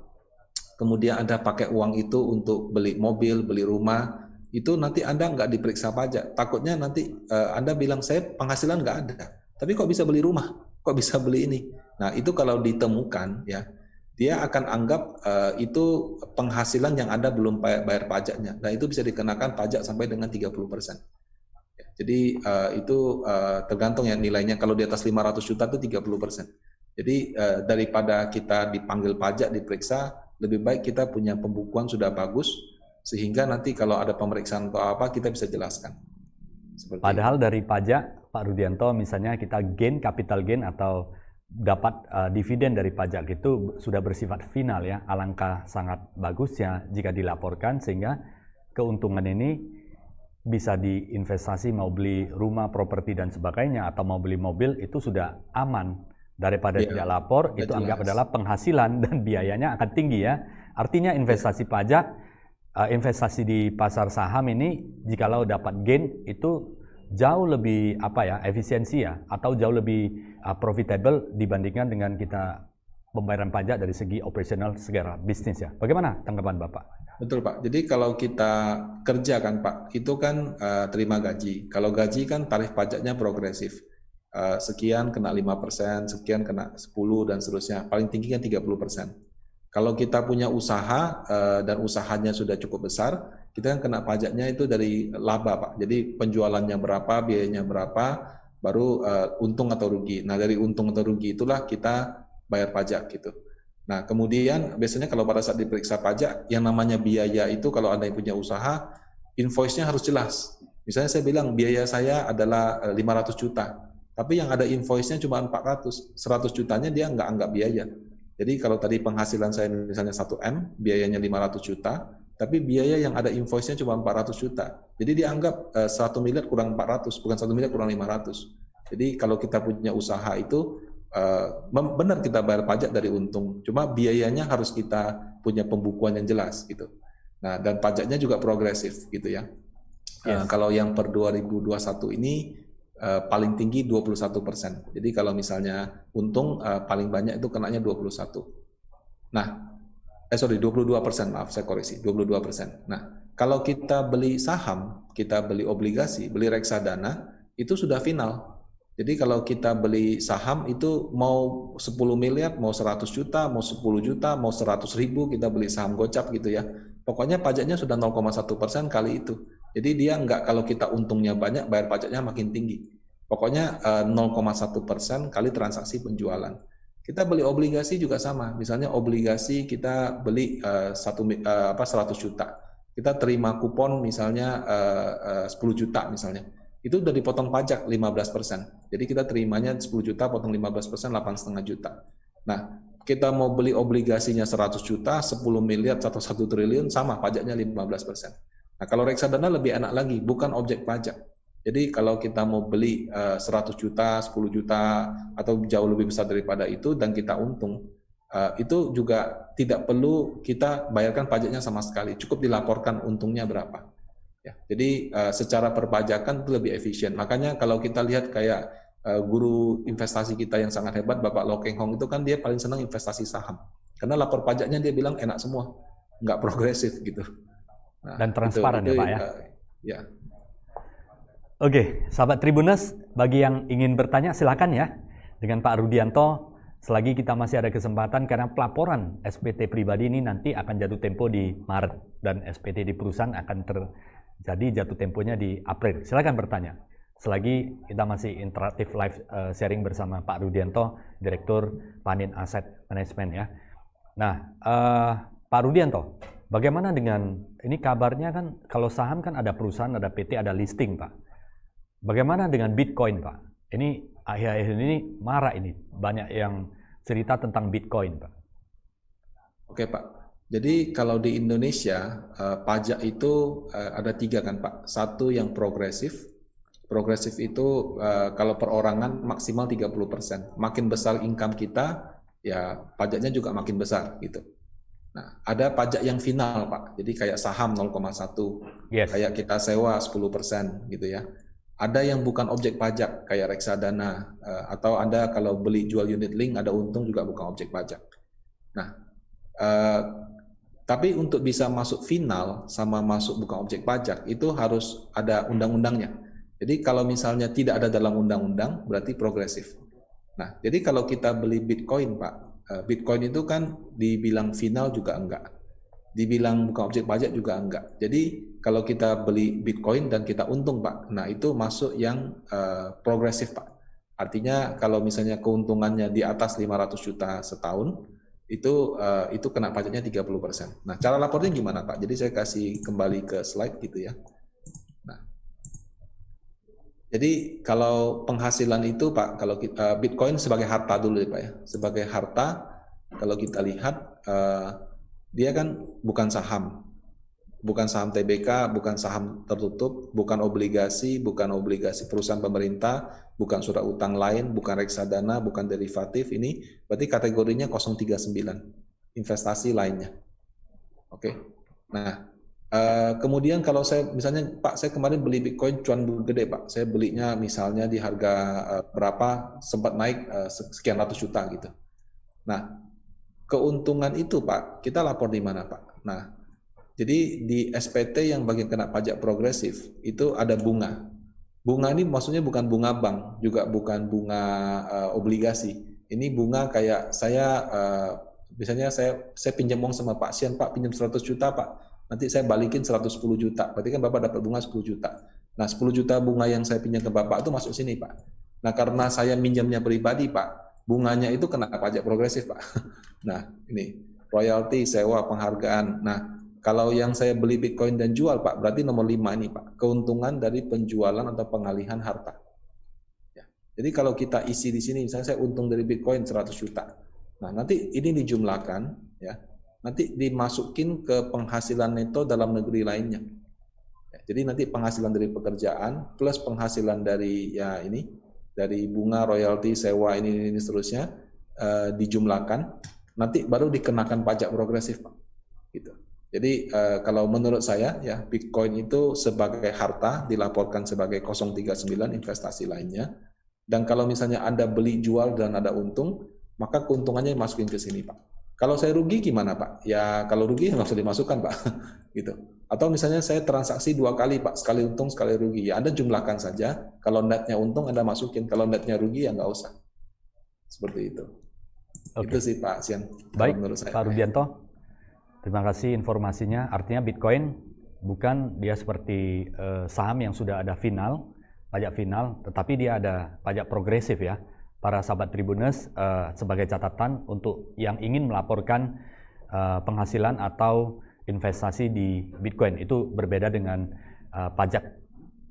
Speaker 2: kemudian Anda pakai uang itu untuk beli mobil, beli rumah, itu nanti Anda nggak diperiksa pajak. Takutnya nanti Anda bilang, saya penghasilan nggak ada, tapi kok bisa beli rumah, kok bisa beli ini. Nah, itu kalau ditemukan ya, dia akan anggap itu penghasilan yang Anda belum bayar pajaknya. Nah, itu bisa dikenakan pajak sampai dengan 30%. Ya, jadi itu tergantung ya nilainya. Kalau di atas 500 juta itu 30%. Jadi daripada kita dipanggil pajak, diperiksa, lebih baik kita punya pembukuan sudah bagus, sehingga nanti kalau ada pemeriksaan atau apa, kita bisa jelaskan.
Speaker 1: Padahal dari pajak, Pak Rudianto, misalnya kita capital gain atau dapat dividen dari pajak itu sudah bersifat final ya. Alangkah sangat bagusnya jika dilaporkan, sehingga keuntungan ini bisa diinvestasi, mau beli rumah, properti dan sebagainya, atau mau beli mobil, itu sudah aman daripada tidak lapor. Itu anggap adalah penghasilan dan biayanya akan tinggi ya. Artinya investasi pajak, investasi di pasar saham ini jikalau dapat gain itu jauh lebih efisiensi ya, atau jauh lebih profitable dibandingkan dengan kita pembayaran pajak dari segi operasional segala bisnis ya. Bagaimana tanggapan Bapak?
Speaker 2: Betul Pak, jadi kalau kita kerja kan Pak, itu kan terima gaji. Kalau gaji kan tarif pajaknya progresif. Sekian kena 5%, sekian kena 10 dan seterusnya. Paling tinggi kan 30%. Kalau kita punya usaha dan usahanya sudah cukup besar, kita kan kena pajaknya itu dari laba Pak. Jadi penjualannya berapa, biayanya berapa, baru untung atau rugi. Nah dari untung atau rugi itulah kita bayar pajak gitu. Nah, kemudian biasanya kalau pada saat diperiksa pajak, yang namanya biaya itu kalau Anda yang punya usaha, invoice-nya harus jelas. Misalnya saya bilang biaya saya adalah 500 juta, tapi yang ada invoice-nya cuma 400, 100 jutanya dia nggak anggap biaya. Jadi kalau tadi penghasilan saya misalnya 1M, biayanya 500 juta, tapi biaya yang ada invoice-nya cuma 400 juta. Jadi dianggap 1 miliar kurang 400, bukan 1 miliar kurang 500. Jadi kalau kita punya usaha itu, benar kita bayar pajak dari untung, cuma biayanya harus kita punya pembukuan yang jelas gitu. Nah, dan pajaknya juga progresif gitu ya. Yes. Kalau yang per 2021 ini paling tinggi 21%. Jadi kalau misalnya untung paling banyak itu kenanya 21. Nah, 22%, maaf saya koreksi, 22%. Nah, kalau kita beli saham, kita beli obligasi, beli reksadana, itu sudah final. Jadi kalau kita beli saham itu mau 10 miliar, mau 100 juta, mau 10 juta, mau 100 ribu kita beli saham gocap gitu ya. Pokoknya pajaknya sudah 0,1% kali itu. Jadi dia enggak, kalau kita untungnya banyak, bayar pajaknya makin tinggi. Pokoknya 0,1% kali transaksi penjualan. Kita beli obligasi juga sama. Misalnya obligasi kita beli 100 juta. Kita terima kupon misalnya 10 juta misalnya. Itu udah dipotong pajak 15%. Jadi kita terimanya 10 juta, potong 15%, 8,5 juta. Nah, kita mau beli obligasinya 100 juta, 10 miliar, atau 1 triliun, sama pajaknya 15%. Nah, kalau reksadana lebih enak lagi, bukan objek pajak. Jadi kalau kita mau beli 100 juta, 10 juta, atau jauh lebih besar daripada itu, dan kita untung, itu juga tidak perlu kita bayarkan pajaknya sama sekali. Cukup dilaporkan untungnya berapa. Ya, jadi secara perpajakan itu lebih efisien. Makanya kalau kita lihat kayak guru investasi kita yang sangat hebat, Bapak Lo Keng Hong, itu kan dia paling senang investasi saham. Karena lapor pajaknya dia bilang enak semua, nggak progresif gitu.
Speaker 1: Nah, dan transparan ya Pak ya?
Speaker 2: Ya.
Speaker 1: Oke, sahabat Tribuners, bagi yang ingin bertanya silakan ya dengan Pak Rudianto. Selagi kita masih ada kesempatan, karena pelaporan SPT pribadi ini nanti akan jatuh tempo di Maret dan SPT di perusahaan akan jadi jatuh temponya di April. Silakan bertanya. Selagi kita masih interaktif live sharing bersama Pak Rudianto, Direktur Panin Asset Management ya. Nah, Pak Rudianto, bagaimana dengan ini kabarnya kan kalau saham kan ada perusahaan, ada PT, ada listing Pak. Bagaimana dengan Bitcoin Pak? Ini akhir-akhir ini marah ini, banyak yang cerita tentang Bitcoin Pak.
Speaker 2: Oke Pak. Jadi kalau di Indonesia pajak itu ada 3 kan Pak. Satu yang progresif. Progresif itu kalau perorangan maksimal 30%. Makin besar income kita, ya pajaknya juga makin besar gitu. Nah, ada pajak yang final Pak. Jadi kayak saham 0,1. Yes. Kayak kita sewa 10% gitu ya. Ada yang bukan objek pajak kayak reksadana atau Anda kalau beli jual unit link ada untung juga bukan objek pajak. Nah, tapi untuk bisa masuk final sama masuk bukan objek pajak itu harus ada undang-undangnya. Jadi kalau misalnya tidak ada dalam undang-undang berarti progresif. Nah, jadi kalau kita beli Bitcoin Pak, Bitcoin itu kan dibilang final juga enggak, dibilang bukan objek pajak juga enggak. Jadi kalau kita beli Bitcoin dan kita untung Pak, nah itu masuk yang progresif Pak. Artinya kalau misalnya keuntungannya di atas 500 juta setahun, itu kena pajaknya 30%. Nah, cara lapornya gimana Pak? Jadi saya kasih kembali ke slide gitu ya. Nah, jadi kalau penghasilan itu Pak, kalau kita, Bitcoin sebagai harta dulu ya Pak ya. Sebagai harta, kalau kita lihat dia kan bukan saham. bukan saham TBK, bukan saham tertutup, bukan obligasi perusahaan pemerintah, bukan surat utang lain, bukan reksadana, bukan derivatif. Ini berarti kategorinya 039, investasi lainnya. Oke. Nah, kemudian kalau saya misalnya Pak, saya kemarin beli Bitcoin cuan gede Pak, saya belinya misalnya di harga berapa, sempat naik sekian ratus juta gitu. Nah, keuntungan itu Pak, kita lapor di mana Pak? Nah, jadi di SPT yang bagian kena pajak progresif itu ada bunga. Bunga ini maksudnya bukan bunga bank, juga bukan bunga obligasi. Ini bunga kayak saya misalnya saya pinjam uang sama Pak Sian, Pak pinjam 100 juta Pak. Nanti saya balikin 110 juta. Berarti kan Bapak dapat bunga 10 juta. Nah, 10 juta bunga yang saya pinjam ke Bapak itu masuk sini, Pak. Nah, karena saya minjamnya pribadi, Pak, bunganya itu kena pajak progresif, Pak. Nah, ini royalti, sewa, penghargaan. Nah, kalau yang saya beli Bitcoin dan jual, Pak, berarti nomor 5 ini, Pak. Keuntungan dari penjualan atau pengalihan harta. Ya. Jadi kalau kita isi di sini, misalnya saya untung dari Bitcoin 100 juta. Nah, nanti ini dijumlahkan, ya. Nanti dimasukin ke penghasilan neto dalam negeri lainnya. Ya, jadi nanti penghasilan dari pekerjaan plus penghasilan dari ya ini dari bunga, royalti, sewa ini seterusnya dijumlahkan. Nanti baru dikenakan pajak progresif, Pak. Gitu. Jadi kalau menurut saya ya Bitcoin itu sebagai harta dilaporkan sebagai 039 investasi lainnya. Dan kalau misalnya Anda beli jual dan ada untung, maka keuntungannya masukin ke sini Pak. Kalau saya rugi gimana Pak? Ya kalau rugi nggak usah dimasukkan Pak. Gitu. Atau misalnya saya transaksi 2 kali Pak, sekali untung sekali rugi. Ya Anda jumlahkan saja. Kalau netnya untung Anda masukin, kalau netnya rugi ya nggak usah. Seperti itu. Itu sih Pak Sian.
Speaker 1: Baik,
Speaker 2: menurut saya.
Speaker 1: Pak Rudianto. Terima kasih informasinya. Artinya Bitcoin bukan dia seperti saham yang sudah ada pajak final, tetapi dia ada pajak progresif ya. Para sahabat Tribuners, sebagai catatan untuk yang ingin melaporkan penghasilan atau investasi di Bitcoin itu berbeda dengan pajak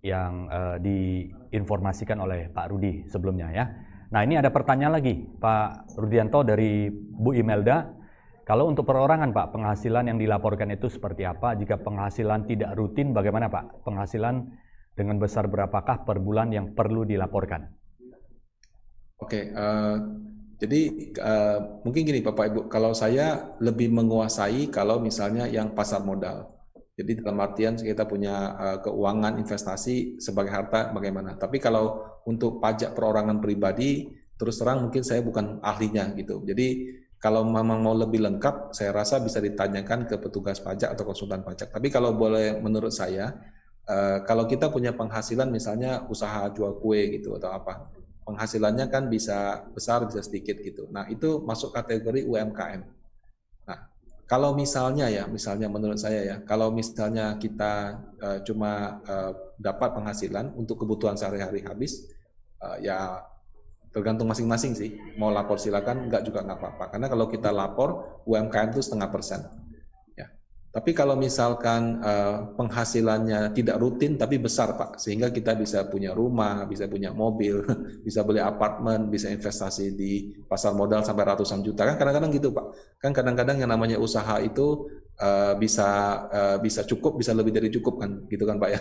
Speaker 1: yang diinformasikan oleh Pak Rudi sebelumnya ya. Nah ini ada pertanyaan lagi Pak Rudianto dari Bu Imelda. Kalau untuk perorangan Pak, penghasilan yang dilaporkan itu seperti apa? Jika penghasilan tidak rutin, bagaimana Pak? Penghasilan dengan besar berapakah per bulan yang perlu dilaporkan?
Speaker 2: Oke, jadi mungkin gini Bapak Ibu, kalau saya lebih menguasai kalau misalnya yang pasar modal. Jadi dalam artian kita punya keuangan investasi sebagai harta bagaimana. Tapi kalau untuk pajak perorangan pribadi, terus terang mungkin saya bukan ahlinya gitu. Jadi kalau memang mau lebih lengkap, saya rasa bisa ditanyakan ke petugas pajak atau konsultan pajak. Tapi kalau boleh menurut saya, kalau kita punya penghasilan misalnya usaha jual kue gitu atau apa, penghasilannya kan bisa besar bisa sedikit gitu. Nah itu masuk kategori UMKM. Nah kalau misalnya menurut saya ya, kalau misalnya kita cuma dapat penghasilan untuk kebutuhan sehari-hari habis, ya tergantung masing-masing sih, mau lapor silakan, enggak juga nggak apa-apa. Karena kalau kita lapor, UMKM itu 0,5%. Ya. Tapi kalau misalkan penghasilannya tidak rutin tapi besar Pak, sehingga kita bisa punya rumah, bisa punya mobil, bisa beli apartemen, bisa investasi di pasar modal sampai ratusan juta, kan kadang-kadang gitu Pak. Kan kadang-kadang yang namanya usaha itu bisa cukup, bisa lebih dari cukup kan, gitu kan Pak ya.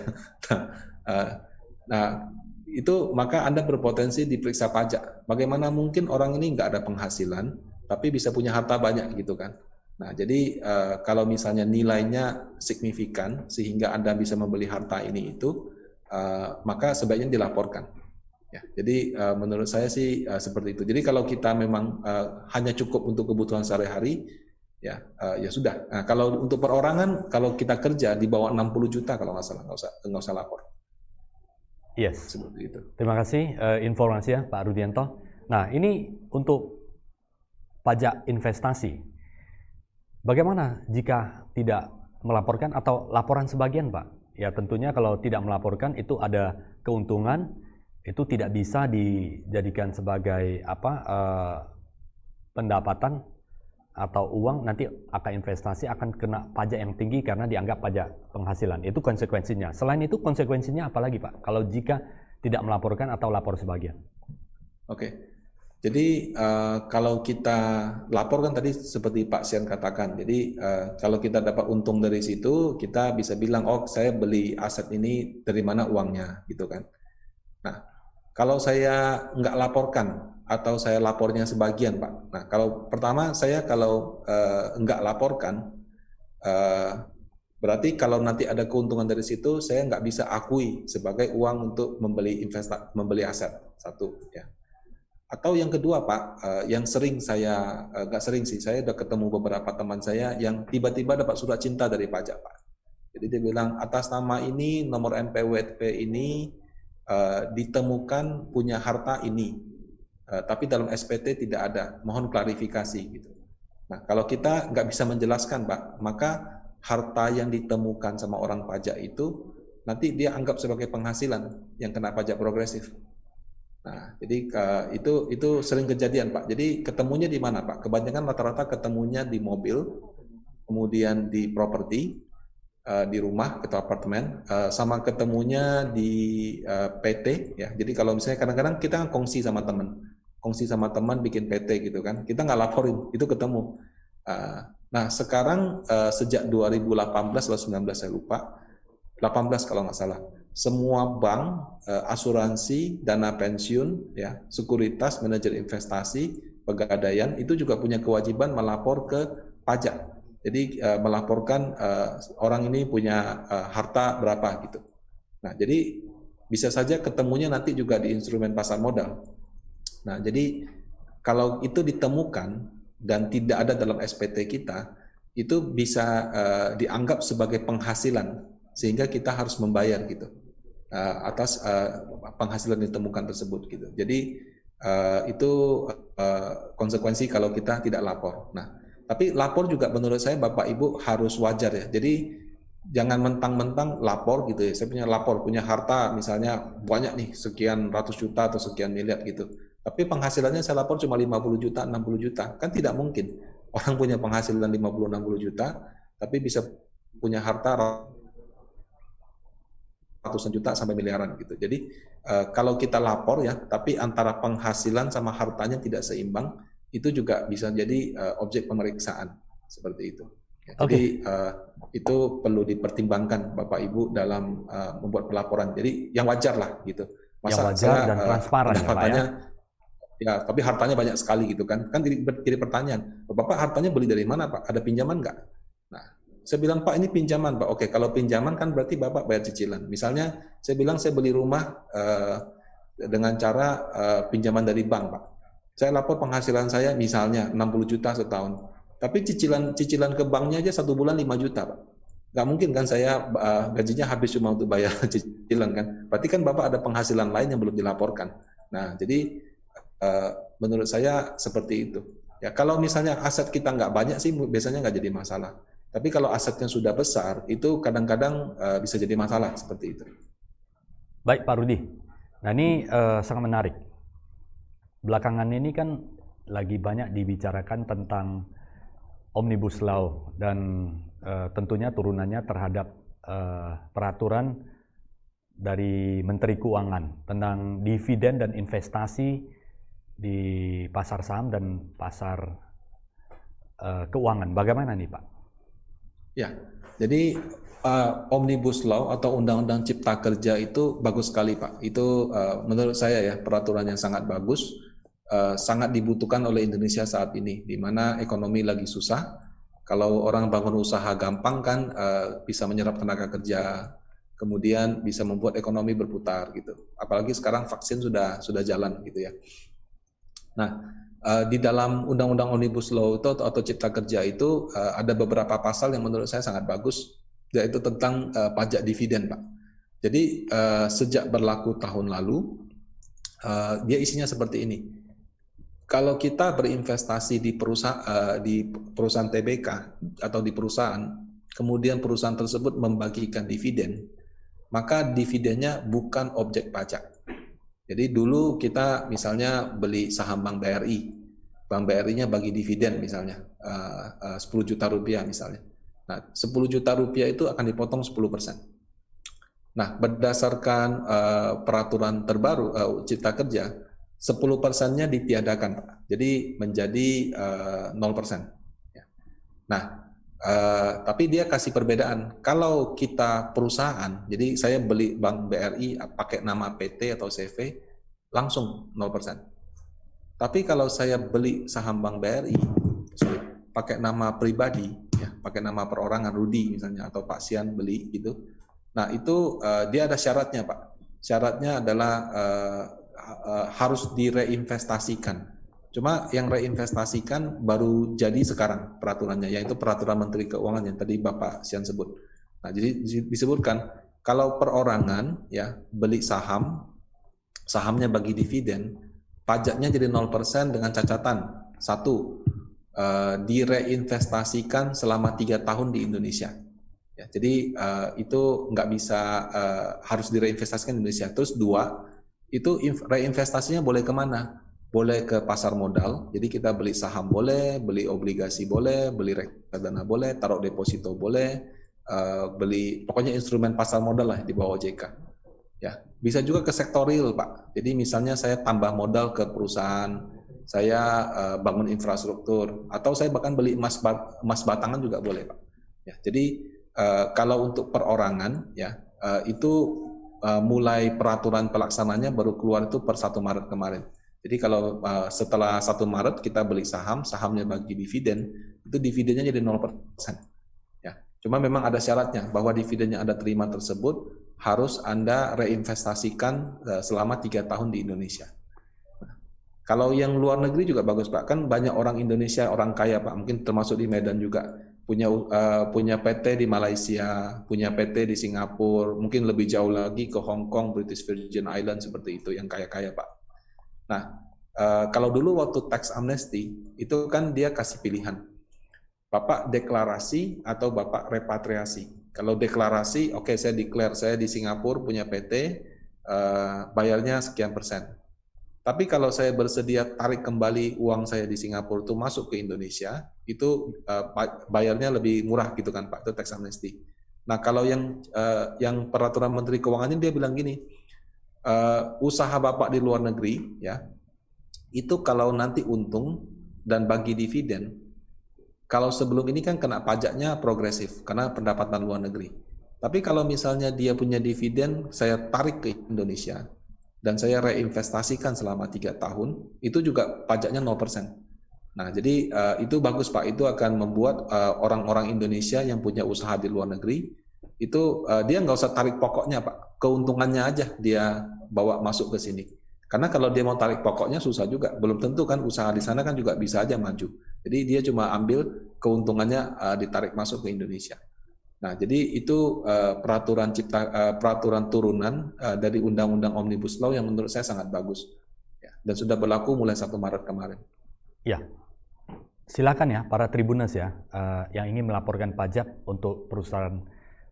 Speaker 2: Nah itu maka Anda berpotensi diperiksa pajak. Bagaimana mungkin orang ini nggak ada penghasilan, tapi bisa punya harta banyak gitu kan. Nah jadi kalau misalnya nilainya signifikan sehingga Anda bisa membeli harta ini itu, maka sebaiknya dilaporkan. Ya, jadi menurut saya sih seperti itu. Jadi kalau kita memang hanya cukup untuk kebutuhan sehari-hari, ya sudah. Nah, kalau untuk perorangan, kalau kita kerja di bawah 60 juta kalau nggak salah, nggak usah lapor.
Speaker 1: Yes,
Speaker 2: seperti itu.
Speaker 1: Terima kasih informasinya Pak Rudianto. Nah ini untuk pajak investasi, bagaimana jika tidak melaporkan atau laporan sebagian Pak? Ya tentunya kalau tidak melaporkan itu ada keuntungan, itu tidak bisa dijadikan sebagai pendapatan atau uang, nanti akan investasi akan kena pajak yang tinggi karena dianggap pajak penghasilan. Itu konsekuensinya. Selain itu konsekuensinya apa lagi Pak? Kalau jika tidak melaporkan atau lapor sebagian?
Speaker 2: Oke. Jadi kalau kita lapor kan tadi seperti Pak Sian katakan, jadi kalau kita dapat untung dari situ, kita bisa bilang, oh saya beli aset ini dari mana uangnya, gitu kan. Nah, kalau saya nggak laporkan atau saya lapornya sebagian, Pak. Nah, kalau pertama saya kalau nggak laporkan, berarti kalau nanti ada keuntungan dari situ, saya nggak bisa akui sebagai uang untuk membeli aset, satu ya. Atau yang kedua Pak, yang sering saya, nggak sering sih, saya udah ketemu beberapa teman saya yang tiba-tiba dapat surat cinta dari pajak Pak. Jadi dia bilang, atas nama ini, nomor NPWP ini ditemukan punya harta ini, tapi dalam SPT tidak ada, mohon klarifikasi gitu. Nah kalau kita nggak bisa menjelaskan Pak, maka harta yang ditemukan sama orang pajak itu, nanti dia anggap sebagai penghasilan yang kena pajak progresif. Nah, jadi itu sering kejadian Pak. Jadi ketemunya di mana Pak? Kebanyakan rata-rata ketemunya di mobil, kemudian di properti, di rumah atau apartemen, sama ketemunya di PT ya. Jadi kalau misalnya kadang-kadang kita kongsi sama teman bikin PT gitu kan. Kita nggak laporin, itu ketemu. Nah sekarang sejak 2018 atau 2019 saya lupa, 18 kalau nggak salah. Semua bank, asuransi, dana pensiun, ya, sekuritas, manajer investasi, pegadaian itu juga punya kewajiban melapor ke pajak. Jadi melaporkan orang ini punya harta berapa gitu. Nah, jadi bisa saja ketemunya nanti juga di instrumen pasar modal. Nah, jadi kalau itu ditemukan dan tidak ada dalam SPT kita, itu bisa dianggap sebagai penghasilan sehingga kita harus membayar gitu atas penghasilan yang ditemukan tersebut gitu. Jadi itu konsekuensi kalau kita tidak lapor. Nah, tapi lapor juga menurut saya Bapak Ibu harus wajar ya. Jadi jangan mentang-mentang lapor gitu ya. Saya punya harta misalnya banyak nih sekian ratus juta atau sekian miliar gitu. Tapi penghasilannya saya lapor cuma 50 juta, 60 juta. Kan tidak mungkin. Orang punya penghasilan 50-60 juta tapi bisa punya harta ratusan juta sampai miliaran gitu. Jadi kalau kita lapor ya, tapi antara penghasilan sama hartanya tidak seimbang, itu juga bisa jadi objek pemeriksaan seperti itu. Ya, jadi itu perlu dipertimbangkan Bapak Ibu dalam membuat pelaporan. Jadi yang wajar lah gitu.
Speaker 1: Masa yang wajar dan transparan
Speaker 2: pendapatannya ya, tapi hartanya banyak sekali gitu kan. Kan jadi pertanyaan, Bapak hartanya beli dari mana Pak? Ada pinjaman nggak? Nah, saya bilang, Pak ini pinjaman Pak. Oke, kalau pinjaman kan berarti Bapak bayar cicilan. Misalnya saya bilang saya beli rumah dengan cara pinjaman dari bank Pak. Saya lapor penghasilan saya misalnya 60 juta setahun. Tapi cicilan ke banknya aja 1 bulan 5 juta Pak. Nggak mungkin kan saya gajinya habis cuma untuk bayar cicilan kan. Berarti kan Bapak ada penghasilan lain yang belum dilaporkan. Nah, jadi menurut saya seperti itu. Ya, kalau misalnya aset kita nggak banyak sih biasanya nggak jadi masalah. Tapi kalau asetnya sudah besar, itu kadang-kadang bisa jadi masalah seperti itu.
Speaker 1: Baik Pak Rudi, nah ini sangat menarik. Belakangan ini kan lagi banyak dibicarakan tentang Omnibus Law dan tentunya turunannya terhadap peraturan dari Menteri Keuangan tentang dividen dan investasi di pasar saham dan pasar keuangan. Bagaimana nih Pak?
Speaker 2: Ya, jadi Omnibus Law atau Undang-Undang Cipta Kerja itu bagus sekali Pak. Itu menurut saya ya peraturan yang sangat bagus, sangat dibutuhkan oleh Indonesia saat ini, di mana ekonomi lagi susah. Kalau orang bangun usaha gampang kan bisa menyerap tenaga kerja, kemudian bisa membuat ekonomi berputar gitu. Apalagi sekarang vaksin sudah jalan gitu ya. Nah, di dalam Undang-Undang Omnibus Law itu atau Cipta Kerja itu ada beberapa pasal yang menurut saya sangat bagus, yaitu tentang pajak dividen, Pak. Jadi sejak berlaku tahun lalu, dia isinya seperti ini. Kalau kita berinvestasi di perusahaan TBK atau di perusahaan, kemudian perusahaan tersebut membagikan dividen, maka dividennya bukan objek pajak. Jadi dulu kita misalnya beli saham Bank BRI, Bank BRI-nya bagi dividen misalnya 10 juta rupiah misalnya. Nah 10 juta rupiah itu akan dipotong 10%. Nah berdasarkan peraturan terbaru Cipta Kerja, 10%-nya ditiadakan, Pak. Jadi menjadi 0%. Nah, tapi dia kasih perbedaan. Kalau kita perusahaan, jadi saya beli Bank BRI pakai nama PT atau CV, langsung 0%. Tapi kalau saya beli saham Bank BRI, pakai nama pribadi, ya, pakai nama perorangan, Rudi misalnya, atau Pak Sian beli gitu. Nah itu dia ada syaratnya, Pak. Syaratnya adalah harus direinvestasikan. Cuma yang reinvestasikan baru jadi sekarang peraturannya, yaitu peraturan Menteri Keuangan yang tadi Bapak Sian sebut. Nah jadi disebutkan kalau perorangan ya beli saham, sahamnya bagi dividen, pajaknya jadi 0% dengan catatan satu, direinvestasikan selama 3 tahun di Indonesia. Ya, jadi itu nggak bisa harus direinvestasikan di Indonesia. Terus dua, itu reinvestasinya boleh kemana? Boleh ke pasar modal. Jadi kita beli saham boleh, beli obligasi boleh, beli reksadana boleh, taruh deposito boleh, beli pokoknya instrumen pasar modal lah di bawah OJK. Ya, bisa juga ke sektor real, Pak. Jadi misalnya saya tambah modal ke perusahaan, saya bangun infrastruktur, atau saya bahkan beli emas batangan juga boleh, Pak. Ya, jadi kalau untuk perorangan, ya itu mulai peraturan pelaksananya baru keluar itu per 1 Maret kemarin. Jadi kalau setelah 1 Maret kita beli saham, sahamnya bagi dividen, itu dividennya jadi 0%. Ya, cuma memang ada syaratnya bahwa dividennya Anda terima tersebut harus Anda reinvestasikan selama 3 tahun di Indonesia. Kalau yang luar negeri juga bagus, Pak. Kan banyak orang Indonesia, orang kaya, Pak. Mungkin termasuk di Medan juga. Punya PT di Malaysia, punya PT di Singapura, mungkin lebih jauh lagi ke Hong Kong, British Virgin Island, seperti itu, yang kaya-kaya, Pak. Nah, kalau dulu waktu tax amnesty, itu kan dia kasih pilihan. Bapak deklarasi atau Bapak repatriasi. Kalau deklarasi, oke, saya declare saya di Singapura punya PT, bayarnya sekian persen. Tapi kalau saya bersedia tarik kembali uang saya di Singapura itu masuk ke Indonesia, itu bayarnya lebih murah gitu kan, Pak, itu tax amnesty. Nah, kalau yang peraturan Menteri Keuangan ini dia bilang gini, usaha Bapak di luar negeri, ya, itu kalau nanti untung dan bagi dividen, kalau sebelum ini kan kena pajaknya progresif karena pendapatan luar negeri. Tapi kalau misalnya dia punya dividen, saya tarik ke Indonesia dan saya reinvestasikan selama 3 tahun, itu juga pajaknya 0%. Nah, jadi itu bagus, Pak. Itu akan membuat orang-orang Indonesia yang punya usaha di luar negeri, itu dia nggak usah tarik pokoknya, Pak. Keuntungannya aja dia bawa masuk ke sini. Karena kalau dia mau tarik pokoknya susah juga. Belum tentu kan usaha di sana kan juga bisa aja maju. Jadi dia cuma ambil keuntungannya ditarik masuk ke Indonesia. Nah, jadi itu peraturan turunan dari Undang-Undang Omnibus Law yang menurut saya sangat bagus. Ya, dan sudah berlaku mulai 1 Maret kemarin.
Speaker 1: Ya, silakan ya para Tribuners ya, yang ingin melaporkan pajak untuk perusahaan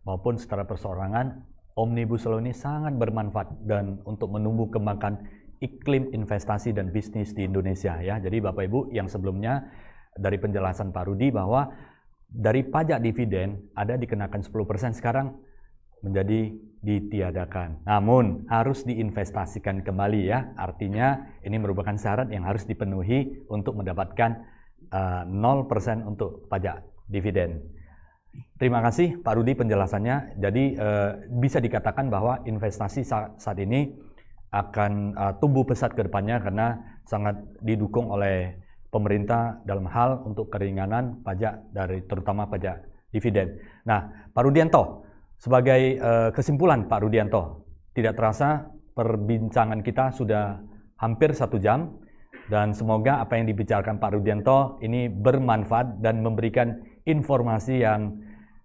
Speaker 1: maupun secara perseorangan, Omnibus Law ini sangat bermanfaat dan untuk menumbuh kembangkan iklim investasi dan bisnis di Indonesia ya. Jadi Bapak Ibu yang sebelumnya dari penjelasan Pak Rudi bahwa dari pajak dividen ada dikenakan 10%, sekarang menjadi ditiadakan. Namun harus diinvestasikan kembali ya. Artinya ini merupakan syarat yang harus dipenuhi untuk mendapatkan 0% untuk pajak dividen. Terima kasih Pak Rudi penjelasannya. Jadi bisa dikatakan bahwa investasi saat ini akan tumbuh pesat ke depannya karena sangat didukung oleh pemerintah dalam hal untuk keringanan pajak dari terutama pajak dividen. Nah, Pak Rudianto, sebagai kesimpulan Pak Rudianto, tidak terasa perbincangan kita sudah hampir 1 jam dan semoga apa yang dibicarakan Pak Rudianto ini bermanfaat dan memberikan informasi yang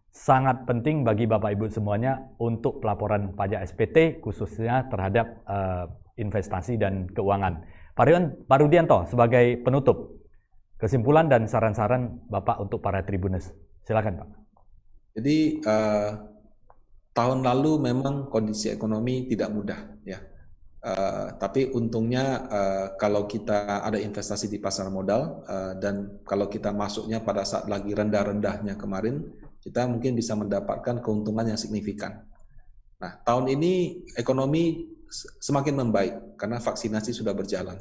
Speaker 1: sangat penting bagi Bapak Ibu semuanya untuk pelaporan pajak SPT khususnya terhadap investasi dan keuangan. Pak Rudianto sebagai penutup, kesimpulan dan saran-saran Bapak untuk para Tribuners. Silakan Pak.
Speaker 2: Jadi tahun lalu memang kondisi ekonomi tidak mudah ya. Tapi untungnya kalau kita ada investasi di pasar modal dan kalau kita masuknya pada saat lagi rendah-rendahnya kemarin, kita mungkin bisa mendapatkan keuntungan yang signifikan. Nah, tahun ini ekonomi semakin membaik karena vaksinasi sudah berjalan.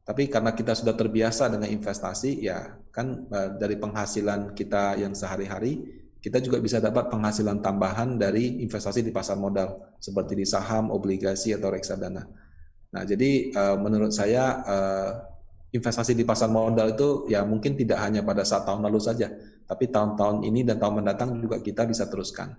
Speaker 2: Tapi karena kita sudah terbiasa dengan investasi, ya kan dari penghasilan kita yang sehari-hari, kita juga bisa dapat penghasilan tambahan dari investasi di pasar modal, seperti di saham, obligasi, atau reksadana. Nah, jadi menurut saya investasi di pasar modal itu ya mungkin tidak hanya pada saat tahun lalu saja, tapi tahun-tahun ini dan tahun mendatang juga kita bisa teruskan.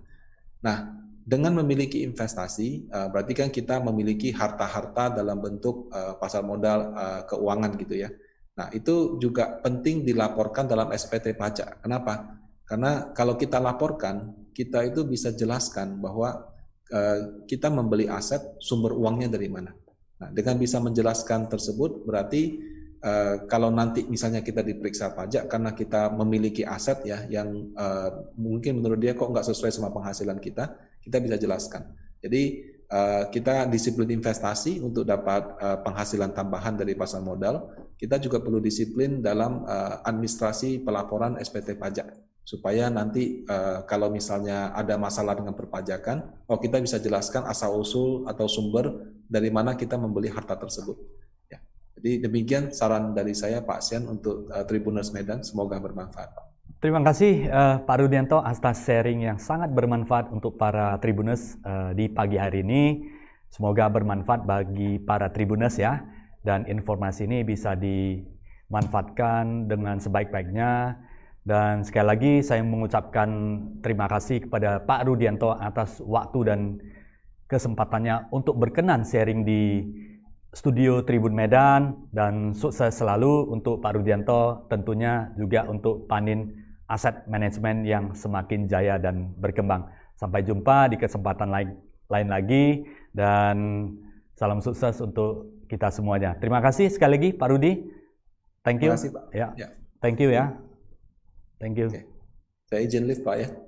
Speaker 2: Nah, dengan memiliki investasi, berarti kan kita memiliki harta-harta dalam bentuk pasar modal keuangan gitu ya. Nah, itu juga penting dilaporkan dalam SPT pajak. Kenapa? Karena kalau kita laporkan, kita itu bisa jelaskan bahwa kita membeli aset, sumber uangnya dari mana. Nah, dengan bisa menjelaskan tersebut, berarti kalau nanti misalnya kita diperiksa pajak karena kita memiliki aset ya yang mungkin menurut dia kok nggak sesuai sama penghasilan kita bisa jelaskan. Jadi kita disiplin investasi untuk dapat penghasilan tambahan dari pasar modal. Kita juga perlu disiplin dalam administrasi pelaporan SPT pajak supaya nanti kalau misalnya ada masalah dengan perpajakan, kita bisa jelaskan asal-usul atau sumber dari mana kita membeli harta tersebut. Ya. Jadi demikian saran dari saya Pak Sian untuk Tribuners Medan, semoga bermanfaat Pak.
Speaker 1: Terima kasih Pak Rudianto atas sharing yang sangat bermanfaat untuk para Tribuners di pagi hari ini. Semoga bermanfaat bagi para Tribuners ya, dan informasi ini bisa dimanfaatkan dengan sebaik-baiknya. Dan sekali lagi saya mengucapkan terima kasih kepada Pak Rudianto atas waktu dan kesempatannya untuk berkenan sharing di studio Tribun Medan, dan sukses selalu untuk Pak Rudianto, tentunya juga untuk Panin Aset Manajemen yang semakin jaya dan berkembang. Sampai jumpa di kesempatan lain lagi, dan salam sukses untuk kita semuanya. Terima kasih sekali lagi Pak Rudi. Thank you.
Speaker 2: Terima kasih Pak.
Speaker 1: Ya. Thank you ya. Thank you.
Speaker 2: Oke. Saya izin live Pak ya.